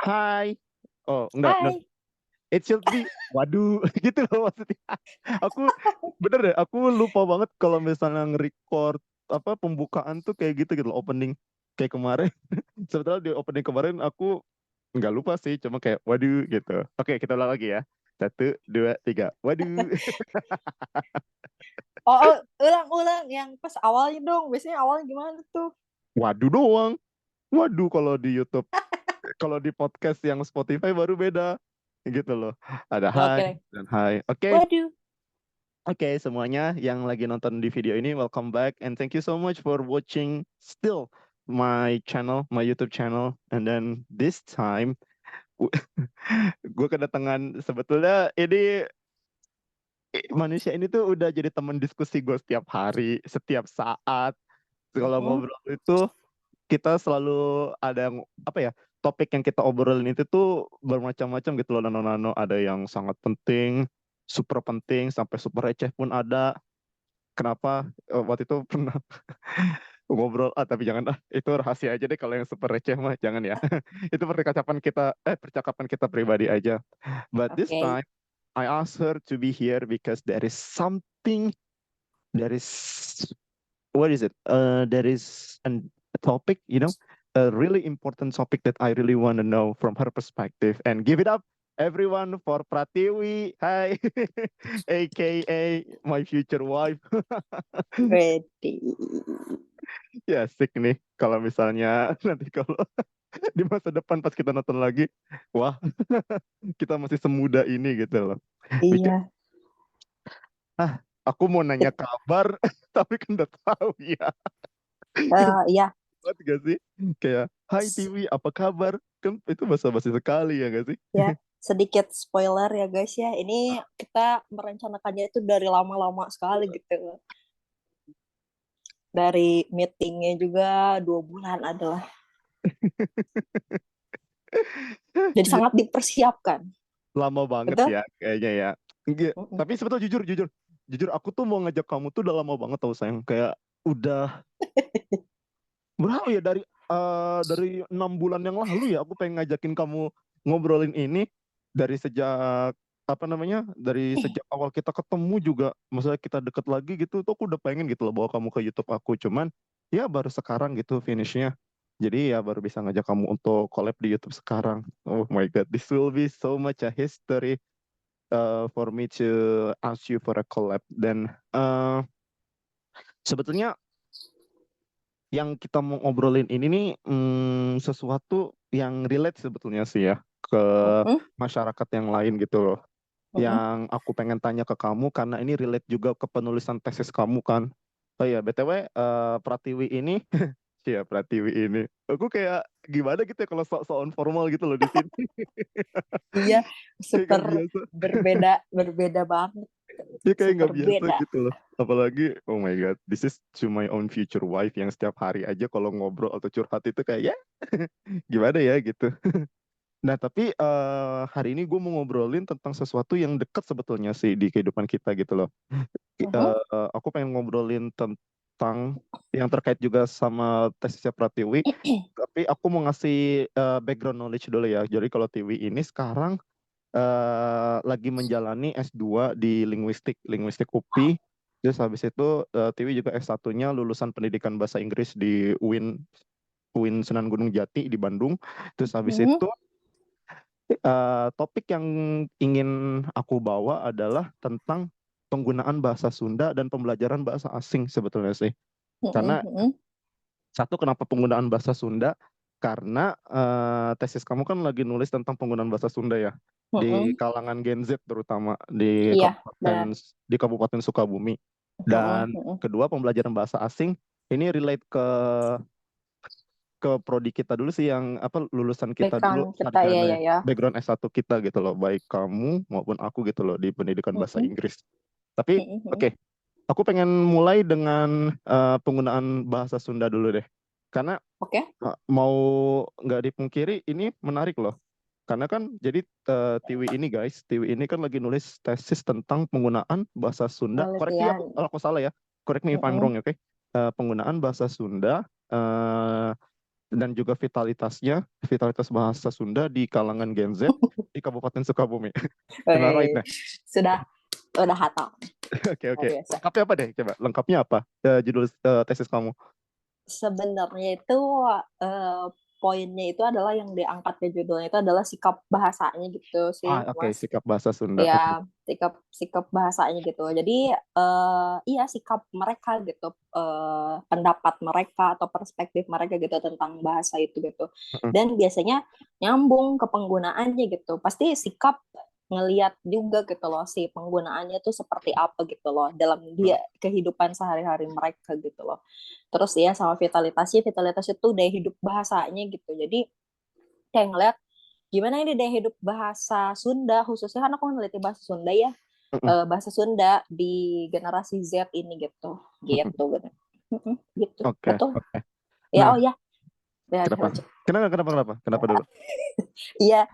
Hai. Oh, enggak, no. Hai. It should be waduh gitu loh maksudnya. Aku bener deh, aku lupa banget kalau misalnya nge-record apa pembukaan tuh kayak gitu gitu loh, opening kayak kemarin. Sebetulnya di opening kemarin aku nggak lupa sih, cuma kayak waduh gitu. Oke, kita ulang lagi ya. Satu, dua, tiga. Waduh. Oh, ulang-ulang yang pas awalnya dong. Biasanya awalnya gimana tuh? Waduh doang. Waduh kalau di YouTube, kalau di podcast yang Spotify baru beda. Gitu loh. Ada hai Oke. dan hai. Oke. Waduh. Oke, semuanya yang lagi nonton di video ini, welcome back and thank you so much for watching still my channel, my YouTube channel. And then this time, gue kedatangan sebetulnya ini manusia ini tuh udah jadi teman diskusi gue setiap hari, setiap saat. Kalau Mm-mm. ngobrol itu kita selalu ada yang apa ya? Topik yang kita obrolin itu tuh bermacam-macam gitu loh, nano-nano. Ada yang sangat penting, sampai super receh pun ada. Kenapa waktu itu pernah ngobrol tapi jangan itu rahasia aja deh kalau yang super receh mah jangan ya. Itu percakapan kita pribadi aja. But this Oke. time I asked her to be here because there is what is it there is a topic, a really important topic that I really want to know from her perspective. And give it up everyone for Pratiwi. Hi. AKA my future wife. Ready. Ya asik nih kalau misalnya nanti kalau di masa depan pas kita nonton lagi, wah kita masih semuda ini gitu loh. Mikir, Iya. aku mau nanya kabar, tapi kan udah tahu ya. Iya. Buat gak sih? Kayak, hai Tiwi, apa kabar? Kan itu basa-basi sekali ya gak sih? Ya. Sedikit spoiler ya guys ya. Ini kita merencanakannya itu dari lama-lama sekali gitu. Dari meetingnya juga 2 bulan adalah. Jadi Iya, sangat dipersiapkan. lama banget Betul? ya kayaknya ya. Nggak, Mm-mm. tapi sebetulnya jujur aku tuh mau ngajak kamu tuh udah lama banget tau sayang. Kayak udah berapa ya dari 6 bulan yang lalu ya aku pengen ngajakin kamu ngobrolin ini dari sejak apa namanya dari sejak awal kita ketemu juga, maksudnya kita deket lagi gitu tuh aku udah pengen gitu loh bawa kamu ke YouTube aku, cuman ya baru sekarang gitu finishnya, jadi ya baru bisa ngajak kamu untuk collab di YouTube sekarang. Oh my god, this will be so much a history for me to ask you for a collab. Dan sebetulnya yang kita mau ngobrolin ini nih sesuatu yang relate sebetulnya sih ya ke Mm-mm. masyarakat yang lain gitu loh. Mm-mm. Yang aku pengen tanya ke kamu karena ini relate juga ke penulisan tesis kamu kan. Oh iya, BTW Pratiwi ini ya Pratiwi ini. Aku kayak gimana gitu ya kalau sok-sokan formal gitu loh di sini. Iya, Kayak super gak biasa. berbeda, berbeda banget. Ya kayak Super nggak biasa beda. gitu loh. Apalagi, oh my god, this is to my own future wife yang setiap hari aja kalau ngobrol atau curhat itu kayak ya gimana ya gitu. Nah tapi hari ini gue mau ngobrolin tentang sesuatu yang dekat sebetulnya sih di kehidupan kita gitu loh. Mhm. Aku pengen ngobrolin tentang yang terkait juga sama tesisnya Pratiwi. Tapi aku mau ngasih background knowledge dulu ya. Jadi kalau Tiwi ini sekarang lagi menjalani S2 di linguistik UPI. Terus habis itu Tiwi juga S1-nya lulusan pendidikan bahasa Inggris di UIN Sunan Gunung Jati di Bandung. Terus habis Mhm. itu topik yang ingin aku bawa adalah tentang penggunaan bahasa Sunda dan pembelajaran bahasa asing sebetulnya sih. Mhm. Karena Mhm. satu, kenapa penggunaan bahasa Sunda? Karena tesis kamu kan lagi nulis tentang penggunaan bahasa Sunda ya di Mhm. kalangan Gen Z terutama Iya, benar. di Kabupaten Sukabumi. Mhm. Dan Mhm. kedua, pembelajaran bahasa asing ini relate ke prodi kita dulu sih, yang apa lulusan kita dulu Background kita ya sarjana ya ya, ya. background S1 kita gitu loh, baik kamu maupun aku gitu loh di pendidikan bahasa Mhm. Inggris. Tapi Mhm. Mhm. oke, aku pengen mulai dengan penggunaan bahasa Sunda dulu deh. Karena Oke. mau nggak dipungkiri ini menarik loh. Karena kan jadi Tiwi ini guys, Tiwi ini kan lagi nulis tesis tentang penggunaan bahasa Sunda. Correct me Penelitian. kalau aku salah ya. Correct me if I'm Mhm. wrong, oke? Penggunaan bahasa Sunda dan juga vitalitas bahasa Sunda di kalangan Gen Z di Kabupaten Sukabumi. Kena right Weh, nah. sudah hafal. Oke oke. Luar biasa. Lengkapnya apa deh? Coba lengkapnya apa? Judul tesis kamu? Sebenarnya itu poinnya itu adalah yang diangkat ke judulnya itu adalah sikap bahasanya gitu sih, Oke, Mas. sikap bahasa Sunda. Oke. Ya, sikap bahasanya gitu. Jadi iya sikap mereka gitu, pendapat mereka atau perspektif mereka gitu tentang bahasa itu gitu. Mm-mm. Dan biasanya nyambung ke penggunaannya gitu. Pasti sikap ngeliat juga gitu loh si penggunaannya tuh seperti apa gitu loh dalam dia kehidupan sehari-hari mereka gitu loh. Terus ya sama vitalitas itu daya hidup bahasanya gitu. Jadi kayak ngeliat gimana ini daya hidup bahasa Sunda khususnya kan aku meneliti bahasa Sunda ya, Mm-mm. bahasa Sunda di generasi Z ini gitu Mm-mm. gitu gitu Oke betul oke. ya. Nah, Oh ya, ya kenapa? lanjut. Kenapa dulu? Iya,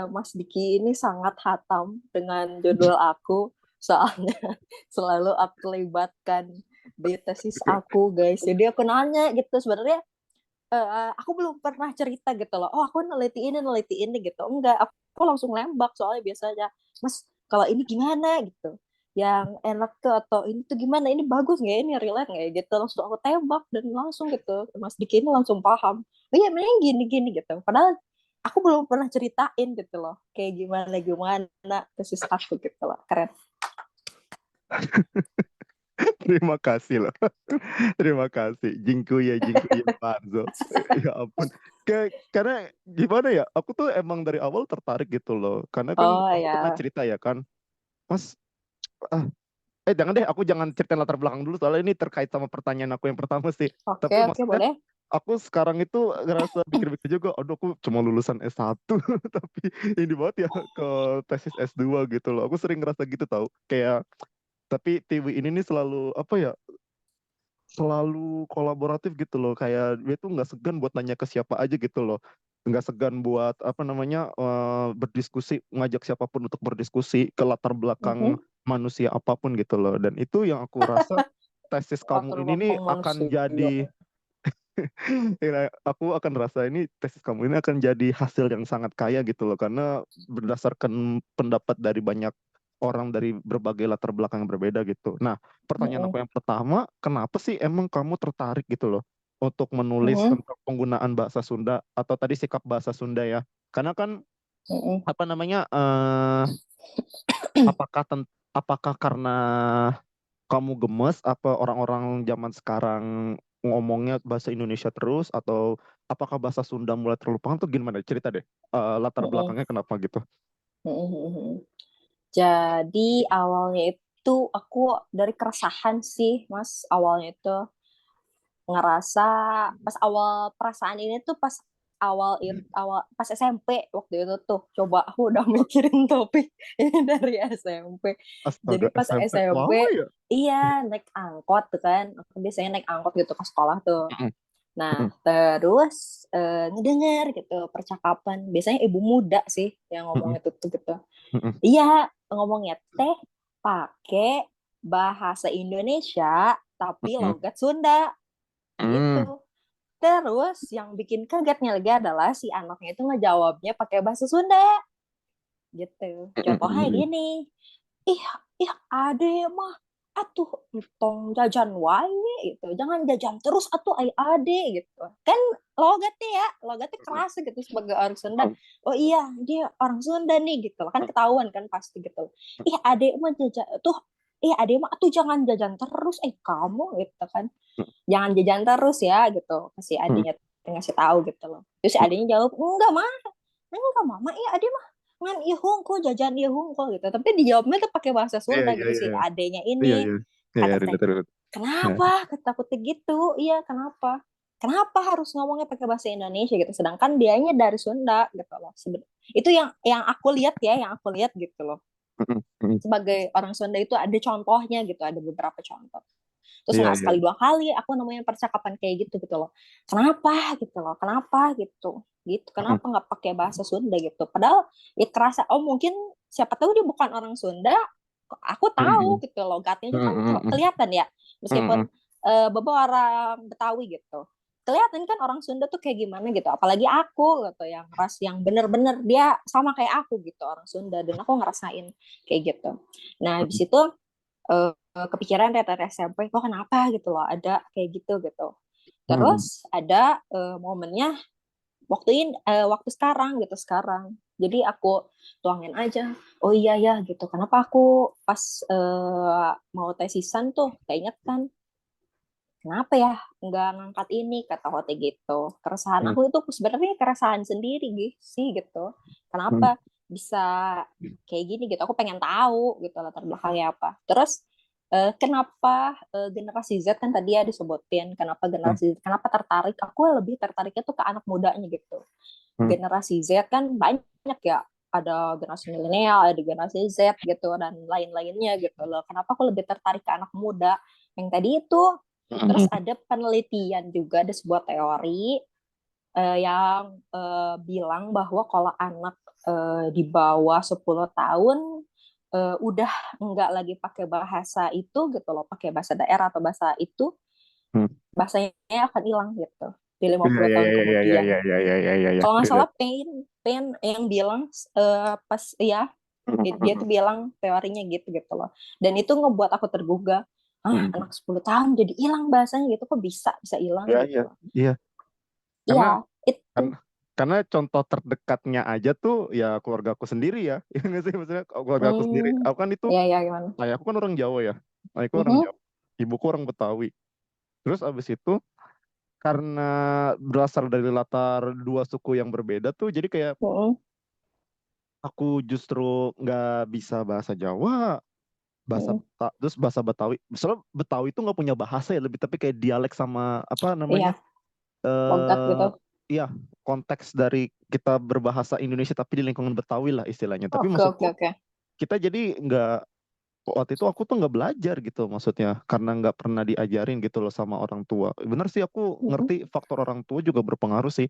Mas Diki ini sangat hatam dengan judul aku soalnya selalu aku libatkan di tesis aku guys, jadi aku nanya gitu sebenarnya. Aku belum pernah cerita gitu loh. Oh, aku neliti ini gitu. Enggak, aku langsung nembak soalnya biasanya. Mas, kalau ini gimana gitu? Yang enak tuh atau ini tuh gimana? Ini bagus nggak? Ini relate nggak? Gitu. Langsung aku tembak dan langsung gitu. Mas Diki ini langsung paham. Oh iya, memang gini-gini gitu. Padahal aku belum pernah ceritain gitu loh. Kayak gimana tesis aku gitu loh. Keren. Terima kasih loh. Terima kasih. Jingku ya Parzo. Ya ampun. Karena gimana ya? Aku tuh emang dari awal tertarik gitu loh. Karena kan Oh aku pernah ya. cerita ya kan. Mas, ah, jangan deh, aku jangan ceritain latar belakang dulu soalnya ini terkait sama pertanyaan aku yang pertama sih. Oke, Tapi oke, maksudnya boleh. aku sekarang itu ngerasa pikir-pikir juga, aduh aku cuma lulusan S1 tapi ini banget ya ke tesis S2 gitu loh. Aku sering ngerasa gitu tau. Kayak tapi TV ini nih selalu apa ya? Selalu kolaboratif gitu loh, kayak dia tuh nggak segan buat nanya ke siapa aja gitu loh, nggak segan buat apa namanya berdiskusi, ngajak siapapun untuk berdiskusi ke latar belakang Mhm. manusia apapun gitu loh. Dan itu yang aku rasa tesis Latar kamu ini nih belakang akan manusia. jadi ya, aku akan rasa ini tesis kamu ini akan jadi hasil yang sangat kaya gitu loh, karena berdasarkan pendapat dari banyak orang dari berbagai latar belakang yang berbeda gitu. Nah, pertanyaan Mhm. aku yang pertama, kenapa sih emang kamu tertarik gitu loh untuk menulis Mhm. tentang penggunaan bahasa Sunda atau tadi sikap bahasa Sunda ya? Karena kan Mhm. apa namanya apakah karena kamu gemes apa orang-orang zaman sekarang ngomongnya bahasa Indonesia terus atau apakah bahasa Sunda mulai terlupakan tuh gimana? Cerita deh latar Mhm. belakangnya kenapa gitu. Mhm. Jadi awalnya itu aku dari keresahan sih, Mas. Awalnya itu ngerasa pas awal perasaan ini tuh pas awal pas SMP waktu itu tuh coba aku udah mikirin topik ini dari SMP. Jadi Astaga, pas SMP SMP lama ya. iya naik angkot tuh kan. Aku biasanya naik angkot gitu ke sekolah tuh. Mm-mm, Nah, mm-mm, terus ngedenger gitu percakapan. Biasanya ibu muda sih yang ngomong mm-mm, itu tuh gitu. mm-mm, Iya, ngomongnya teh pakai bahasa Indonesia tapi mm-mm, logat Sunda mm, gitu. Terus yang bikin kagetnya lagi adalah si anaknya itu ngejawabnya pakai bahasa Sunda gitu. mm-mm, Contohnya mm-mm. gini, ih ih ade mah atuh tong jajan wae gitu, jangan jajan terus atuh ai ade gitu kan. Logatnya keras gitu sebagai orang Sunda. Oh iya dia orang Sunda nih gitu kan, ketahuan kan pasti gitu. Ih ade mah jajan tuh, ih ade mah atuh jangan jajan terus kamu gitu kan, jangan jajan terus ya gitu, kasih Mm-mm, adiknya ngasih tahu gitu loh. Terus si adiknya jawab enggak mah, enggak mama iya adik mah ngan iya hungkul jajan iya hungkul gitu, tapi dijawabnya tuh pakai bahasa iya Sunda iya gitu iya si adiknya iya ini. iya iya iya, Kata teh relate relate. Nah, kenapa, kata aku teh gitu, iya kenapa harus ngomongnya pakai bahasa Indonesia gitu sedangkan dianya dari Sunda gitu loh. Itu yang aku lihat ya, yang aku lihat gitu loh, mm-mm, mm-mm. sebagai orang Sunda itu ada contohnya gitu, ada beberapa contoh. Terus Iya nggak iya. sekali dua kali aku nemuin percakapan kayak gitu gitu loh. Kenapa gitu loh? Kenapa gitu? Gitu. Mm-mm, Kenapa nggak pakai bahasa Sunda gitu? Padahal ya kerasa oh mungkin siapa tahu dia bukan orang Sunda. Aku tahu mm-mm, gitu logatnya kan mm-mm, kelihatan ya. mm-mm, Meskipun Bapak orang Betawi gitu. kelihatan kan orang Sunda tuh kayak gimana gitu, apalagi aku gitu yang ras yang bener-bener dia sama kayak aku gitu orang Sunda, dan aku ngerasain kayak gitu. Nah habis itu kepikiran dari SMP kok kenapa gitu loh ada kayak gitu. Hmm. Terus ada momennya waktu sekarang. Jadi aku tuangin aja. Oh iya ya gitu. Kenapa aku pas mau tesisan tuh keinget kan, kenapa ya nggak ngangkat ini, kata Hote gitu. Keresahan Hmm. aku itu sebenarnya keresahan sendiri sih gitu. Hmm. Kenapa bisa kayak gini gitu? Aku pengen tahu gitu latar belakangnya apa. Terus kenapa generasi Z kan tadi ya disebutin, kenapa Hmm. generasi Z, kenapa tertarik? Aku lebih tertariknya tuh ke anak mudanya gitu. Hmm. Generasi Z kan banyak ya, ada generasi milenial, ada generasi Z gitu dan lain-lainnya gitu loh. Kenapa aku lebih tertarik ke anak muda? Yang tadi itu. Terus Hmm. ada penelitian juga, ada sebuah teori yang bilang bahwa kalau anak di bawah 10 tahun udah nggak lagi pakai bahasa itu gitu loh, pakai bahasa daerah atau bahasa itu, Hmm. bahasanya akan hilang gitu di Iya, 50 iya, tahun iya, iya, iya, kemudian. iya, iya, iya, iya, iya. Kalau nggak Iya. salah Pain yang bilang pas ya dia Hmm. tuh bilang teorinya gitu loh. Dan itu ngebuat aku tergugah. Ah, Hmm. anak 10 tahun jadi hilang bahasanya gitu, kok bisa bisa hilang Iya, iya, gitu. iya. Iya, Karena itu. kan karena contoh terdekatnya aja tuh ya keluarga aku sendiri ya. Iya nggak sih, maksudnya keluarga aku sendiri. Hmm, Aku kan itu, ya ya gimana? ayahku kan orang Jawa ya. Ayahku orang Mhm, Jawa. Ibuku orang Betawi. Terus abis itu karena berasal dari latar dua suku yang berbeda tuh, jadi kayak mhm, aku justru nggak bisa bahasa Jawa, mhm. terus bahasa Betawi. Soalnya Betawi itu nggak punya bahasa ya, lebih tapi kayak dialek sama apa Iya, namanya? logat gitu. eh Iya, konteks dari kita berbahasa Indonesia tapi di lingkungan Betawi lah istilahnya. Tapi Oke, oke, maksudku oke. kita jadi nggak, waktu itu aku tuh nggak belajar gitu maksudnya karena nggak pernah diajarin gitu loh sama orang tua. Bener sih, aku Mhm, ngerti faktor orang tua juga berpengaruh sih.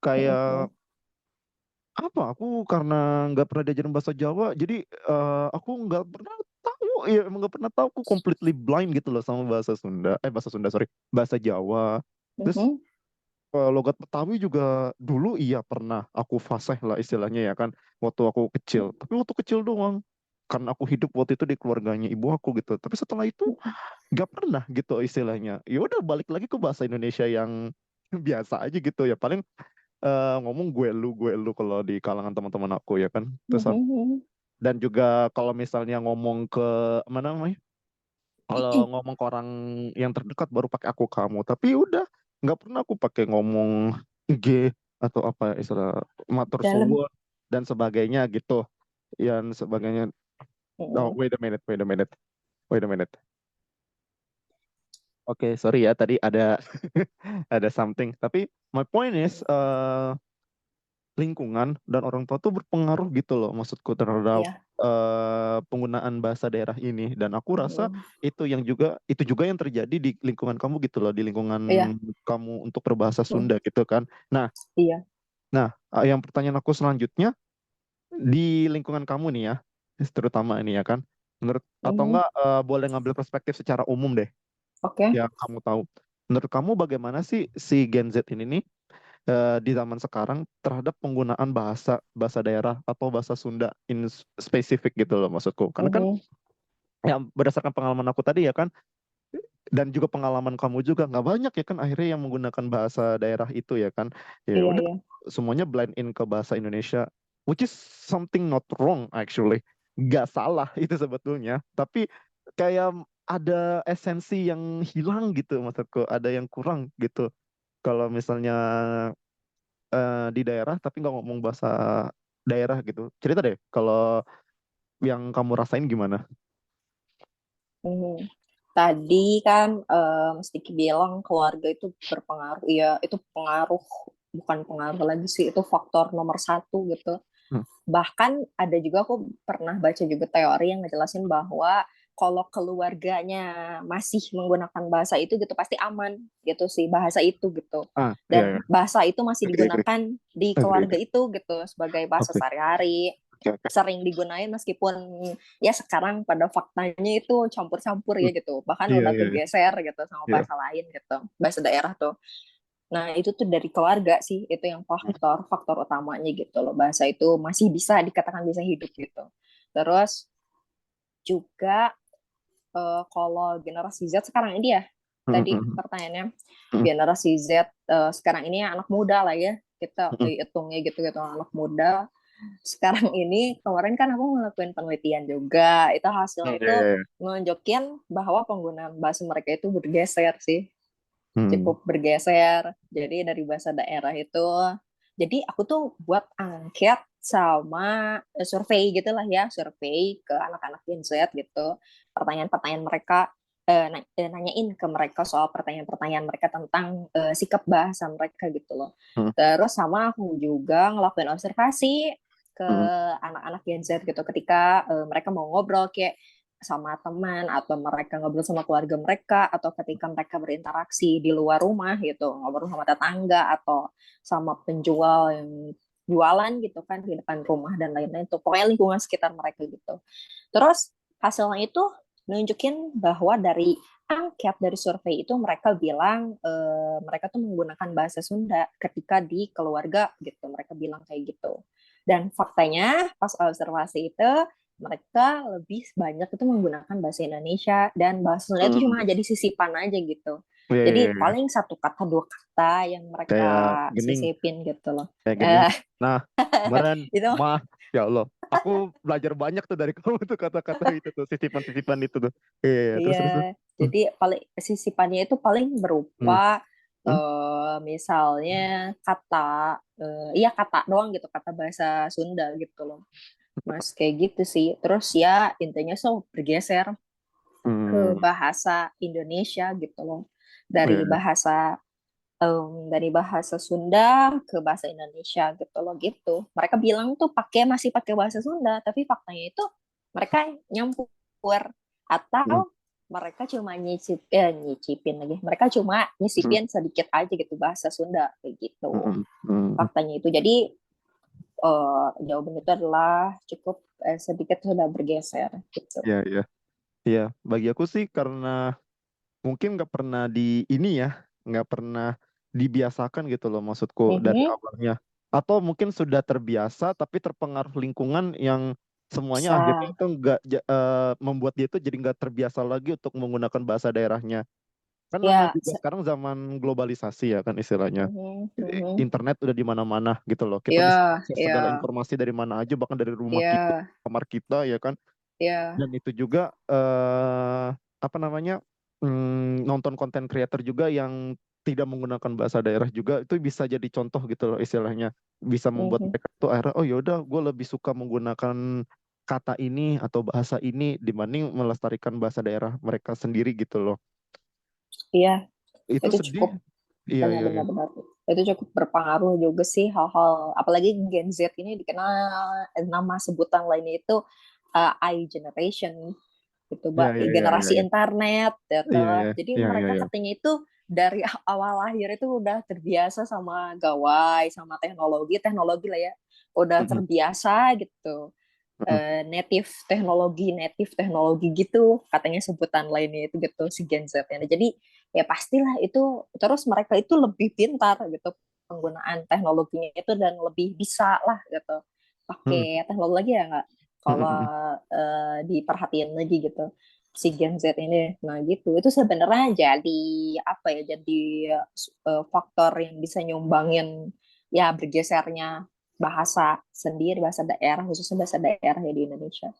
Kayak mhm, apa? Aku karena nggak pernah diajarin bahasa Jawa, jadi aku nggak pernah tahu ya, emang nggak pernah tahu, aku completely blind gitu loh sama bahasa Sunda, bahasa Sunda sorry, bahasa Jawa. Terus mhm, logat Betawi juga dulu iya pernah aku fasih lah istilahnya ya kan, waktu aku kecil. Tapi waktu kecil doang. Karena aku hidup waktu itu di keluarganya ibu aku gitu. Tapi setelah itu mhm. nggak pernah gitu istilahnya. Ya udah balik lagi ke bahasa Indonesia yang biasa aja gitu ya. Paling ngomong gue lu kalau di kalangan teman-teman aku ya kan. Terus Mhm. dan juga kalau misalnya ngomong ke mana namanya? Kalau ngomong ke orang yang terdekat baru pakai aku kamu. Tapi udah nggak pernah aku pakai ngomong G atau apa istilah matur Dalam. suwun dan sebagainya gitu. Yang sebagainya. Oh, Mhm, wait a minute, wait a minute, wait a minute. Oke, sorry ya tadi ada ada something. Tapi my point is lingkungan dan orang tua tuh berpengaruh gitu loh maksudku terhadap iya. penggunaan bahasa daerah ini, dan aku rasa Mhm. itu juga yang terjadi di lingkungan kamu gitu loh, di lingkungan Iya, kamu untuk berbahasa mhm, Sunda gitu kan. Nah, iya. nah, yang pertanyaan aku selanjutnya, di lingkungan kamu nih ya, terutama ini ya kan, menurut atau Mhm. enggak boleh ngambil perspektif secara umum deh Oke. yang kamu tahu. Menurut kamu bagaimana sih si Gen Z ini nih di zaman sekarang terhadap penggunaan bahasa bahasa daerah atau bahasa Sunda in spesifik gitu loh maksudku. Karena kan Mhm, yang berdasarkan pengalaman aku tadi ya kan, dan juga pengalaman kamu juga nggak banyak ya kan akhirnya yang menggunakan bahasa daerah itu ya kan. Ya iya, udah iya. semuanya blend in ke bahasa Indonesia, which is something not wrong actually. Nggak salah itu sebetulnya, tapi kayak ada esensi yang hilang gitu maksudku, ada yang kurang gitu. Kalau misalnya di daerah tapi nggak ngomong bahasa daerah gitu. Cerita deh kalau yang kamu rasain gimana? Mhm. Tadi kan Mas Diki bilang keluarga itu berpengaruh. Iya, itu pengaruh, bukan pengaruh lagi sih, itu faktor nomor satu gitu. Hmm. Bahkan ada juga, aku pernah baca juga teori yang ngejelasin bahwa kalau keluarganya masih menggunakan bahasa itu gitu pasti aman gitu sih, bahasa itu gitu. Iya, Dan iya. bahasa itu masih Agree, agree. digunakan di Agree, keluarga agree. itu gitu sebagai bahasa Oke, sehari-hari, oke, oke. sering digunain meskipun ya sekarang pada faktanya itu campur-campur Hmm. ya gitu, bahkan Iya, udah iya, iya. kegeser gitu sama Iya. bahasa lain gitu, bahasa daerah tuh. Nah, itu tuh dari keluarga sih, itu yang faktor utamanya gitu loh. Bahasa itu masih bisa dikatakan bisa hidup gitu. Terus juga kalau generasi Z sekarang ini ya, tadi pertanyaannya, generasi Z sekarang ini anak muda lah ya, kita hitungnya gitu-gitu, anak muda. Sekarang ini kemarin kan aku ngelakuin penelitian juga, itu hasilnya Iya, itu iya, iya. nunjukin bahwa penggunaan bahasa mereka itu bergeser sih, Hmm. cukup bergeser. Jadi dari bahasa daerah itu, jadi aku tuh buat angket sama survei gitulah ya, survei ke anak-anak Gen Z gitu, pertanyaan-pertanyaan mereka, nanyain ke mereka soal pertanyaan-pertanyaan mereka tentang sikap bahasa mereka gitu loh. Hmm. Terus sama aku juga ngelakuin observasi ke Hmm. anak-anak Gen Z gitu, ketika mereka mau ngobrol kayak sama teman, atau mereka ngobrol sama keluarga mereka, atau ketika mereka berinteraksi di luar rumah gitu, ngobrol sama tetangga atau sama penjual yang jualan gitu kan di depan rumah dan lain-lain tuh, pokoknya lingkungan sekitar mereka gitu. Terus hasilnya itu nunjukin bahwa dari angket, dari survei itu mereka bilang mereka tuh menggunakan bahasa Sunda ketika di keluarga gitu, mereka bilang kayak gitu. Dan faktanya pas observasi itu mereka lebih banyak itu menggunakan bahasa Indonesia, dan bahasa Sunda itu cuma Hmm. jadi sisipan aja gitu. Iya, iya, Jadi iya. paling satu kata dua kata yang mereka Kayak gening, sisipin gitu loh. kayak gening. Eh, Nah, kemarin, itu mah, ya Allah, aku belajar banyak tuh dari kamu tuh kata-kata itu tuh, sisipan-sisipan itu tuh. Iya, iya, iya. terus terus. Terus. Hmm. Jadi paling sisipannya itu paling berupa Hmm. Hmm. misalnya kata, iya kata doang gitu, kata bahasa Sunda gitu loh. Mas kayak gitu sih. Terus ya intinya bergeser ke Hmm. bahasa Indonesia gitu loh. Iya, Dari iya. bahasa Sunda ke bahasa Indonesia gitu loh gitu. Mereka bilang tuh masih pakai bahasa Sunda, tapi faktanya itu mereka nyampur, Hmm. atau mereka cuma nyicipin lagi. Mereka cuma Hmm. nyisipin sedikit aja gitu bahasa Sunda kayak gitu. Hmm. Hmm. Faktanya itu. Jadi jawaban itu adalah cukup sedikit sudah bergeser gitu. Iya, iya. Iya, bagi aku sih karena mungkin nggak pernah di ini ya, nggak pernah dibiasakan gitu loh maksudku dari Mhm. awalnya. Atau mungkin sudah terbiasa tapi terpengaruh lingkungan yang semuanya akhirnya Bisa. itu nggak membuat dia itu jadi nggak terbiasa lagi untuk menggunakan bahasa daerahnya. Kan namanya Ya. juga sekarang zaman globalisasi ya kan istilahnya. Mhm, mhm. Internet udah di mana-mana gitu loh. Kita bisa Ya, akses segala ya, informasi dari mana aja bahkan dari rumah kita, ya, kamar kita ya kan. ya. Dan itu juga apa namanya nonton konten creator juga yang tidak menggunakan bahasa daerah juga itu bisa jadi contoh gitu loh istilahnya, bisa membuat Mhm. mereka tuh akhirnya oh yaudah gue lebih suka menggunakan kata ini atau bahasa ini dibanding melestarikan bahasa daerah mereka sendiri gitu loh. Iya, Itu itu sedih. cukup Iya, iya, iya. benar-benar. Itu cukup berpengaruh juga sih, hal-hal, apalagi Gen Z ini dikenal nama sebutan lainnya itu I generation gitu, Iya, Mbak, iya, iya, iya, generasi iya, internet gitu. iya, iya, Jadi iya, iya, mereka iya. katanya itu dari awal lahir itu udah terbiasa sama gawai, sama teknologi, teknologi lah ya. Udah Mhm, terbiasa gitu. mhm, Native teknologi gitu katanya sebutan lainnya itu gitu si Gen Z ya. Jadi ya pastilah itu, terus mereka itu lebih pintar gitu penggunaan teknologinya itu, dan lebih bisa lah gitu mhm, pakai teknologi ya nggak, mhm, kalau mhm. diperhatiin lagi gitu si Gen Z ini. Nah gitu, itu sebenarnya jadi apa ya, jadi faktor yang bisa nyumbangin ya bergesernya bahasa sendiri, bahasa daerah, khususnya bahasa daerah ya di Indonesia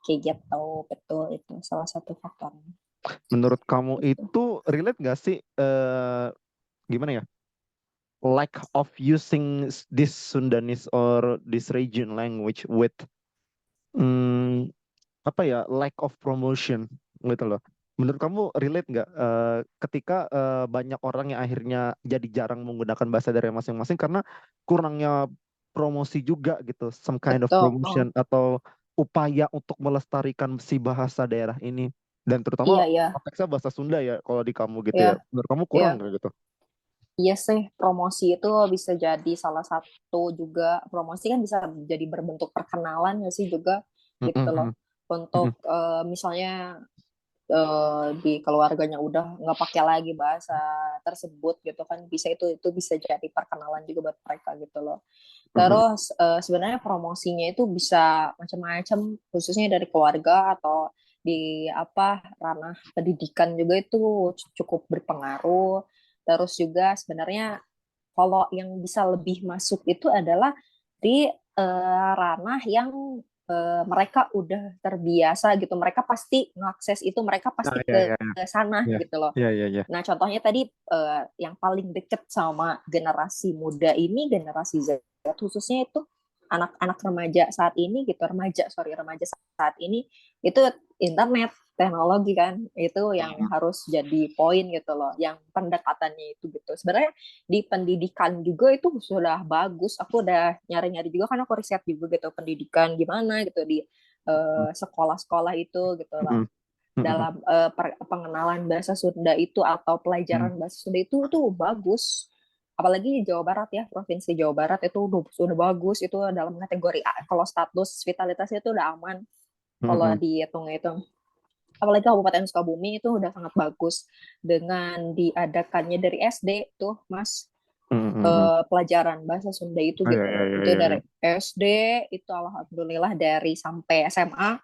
kayak gitu. Betul, itu salah satu faktornya Menurut kamu gitu. itu relate gak sih gimana ya? Lack of using this Sundanese or this region language with mm, apa ya, lack of promotion gitu loh. Menurut kamu relate nggak ketika banyak orang yang akhirnya jadi jarang menggunakan bahasa daerah masing-masing karena kurangnya promosi juga gitu, some kind of Betul. Oh, promotion atau upaya untuk melestarikan si bahasa daerah ini, dan terutama iya, iya, konteksnya bahasa Sunda ya kalau di kamu gitu ya. iya, Menurut kamu kurang iya. nggak gitu? Iya sih, promosi itu bisa jadi salah satu juga. Promosi kan bisa jadi berbentuk perkenalan ya sih juga gitu loh. Mm-mm, Untuk mm-mm, misalnya di keluarganya udah nggak pakai lagi bahasa tersebut gitu kan, itu bisa jadi perkenalan juga buat mereka gitu loh. Terus sebenarnya promosinya itu bisa macam-macam, khususnya dari keluarga atau di apa ranah pendidikan juga itu cukup berpengaruh. Terus juga sebenarnya kalau yang bisa lebih masuk itu adalah di ranah yang mereka udah terbiasa gitu. Mereka pasti ngakses itu, mereka Nah, pasti ya, ke ya, sana ya, gitu loh. ya, ya, ya. Nah, contohnya tadi yang paling deket sama generasi muda ini, generasi Z khususnya itu anak-anak remaja saat ini gitu, remaja saat ini itu internet, teknologi kan, itu yang harus jadi poin gitu loh, yang pendekatannya itu gitu. Sebenarnya di pendidikan juga itu sudah bagus. Aku udah nyari-nyari juga kan, aku riset juga gitu pendidikan gimana gitu di sekolah-sekolah itu gitu lah, dalam pengenalan bahasa Sunda itu atau pelajaran bahasa Sunda itu tuh bagus. Apalagi di Jawa Barat ya, provinsi Jawa Barat itu sudah bagus, itu dalam kategori A. Kalau status vitalitasnya itu udah aman kalau dihitung itu. Apalagi Kabupaten Sukabumi itu udah sangat bagus dengan diadakannya dari SD tuh Mas, pelajaran bahasa Sunda itu Oh, ya, gitu ya, loh. ya, Itu ya, ya. dari SD itu alhamdulillah dari sampai SMA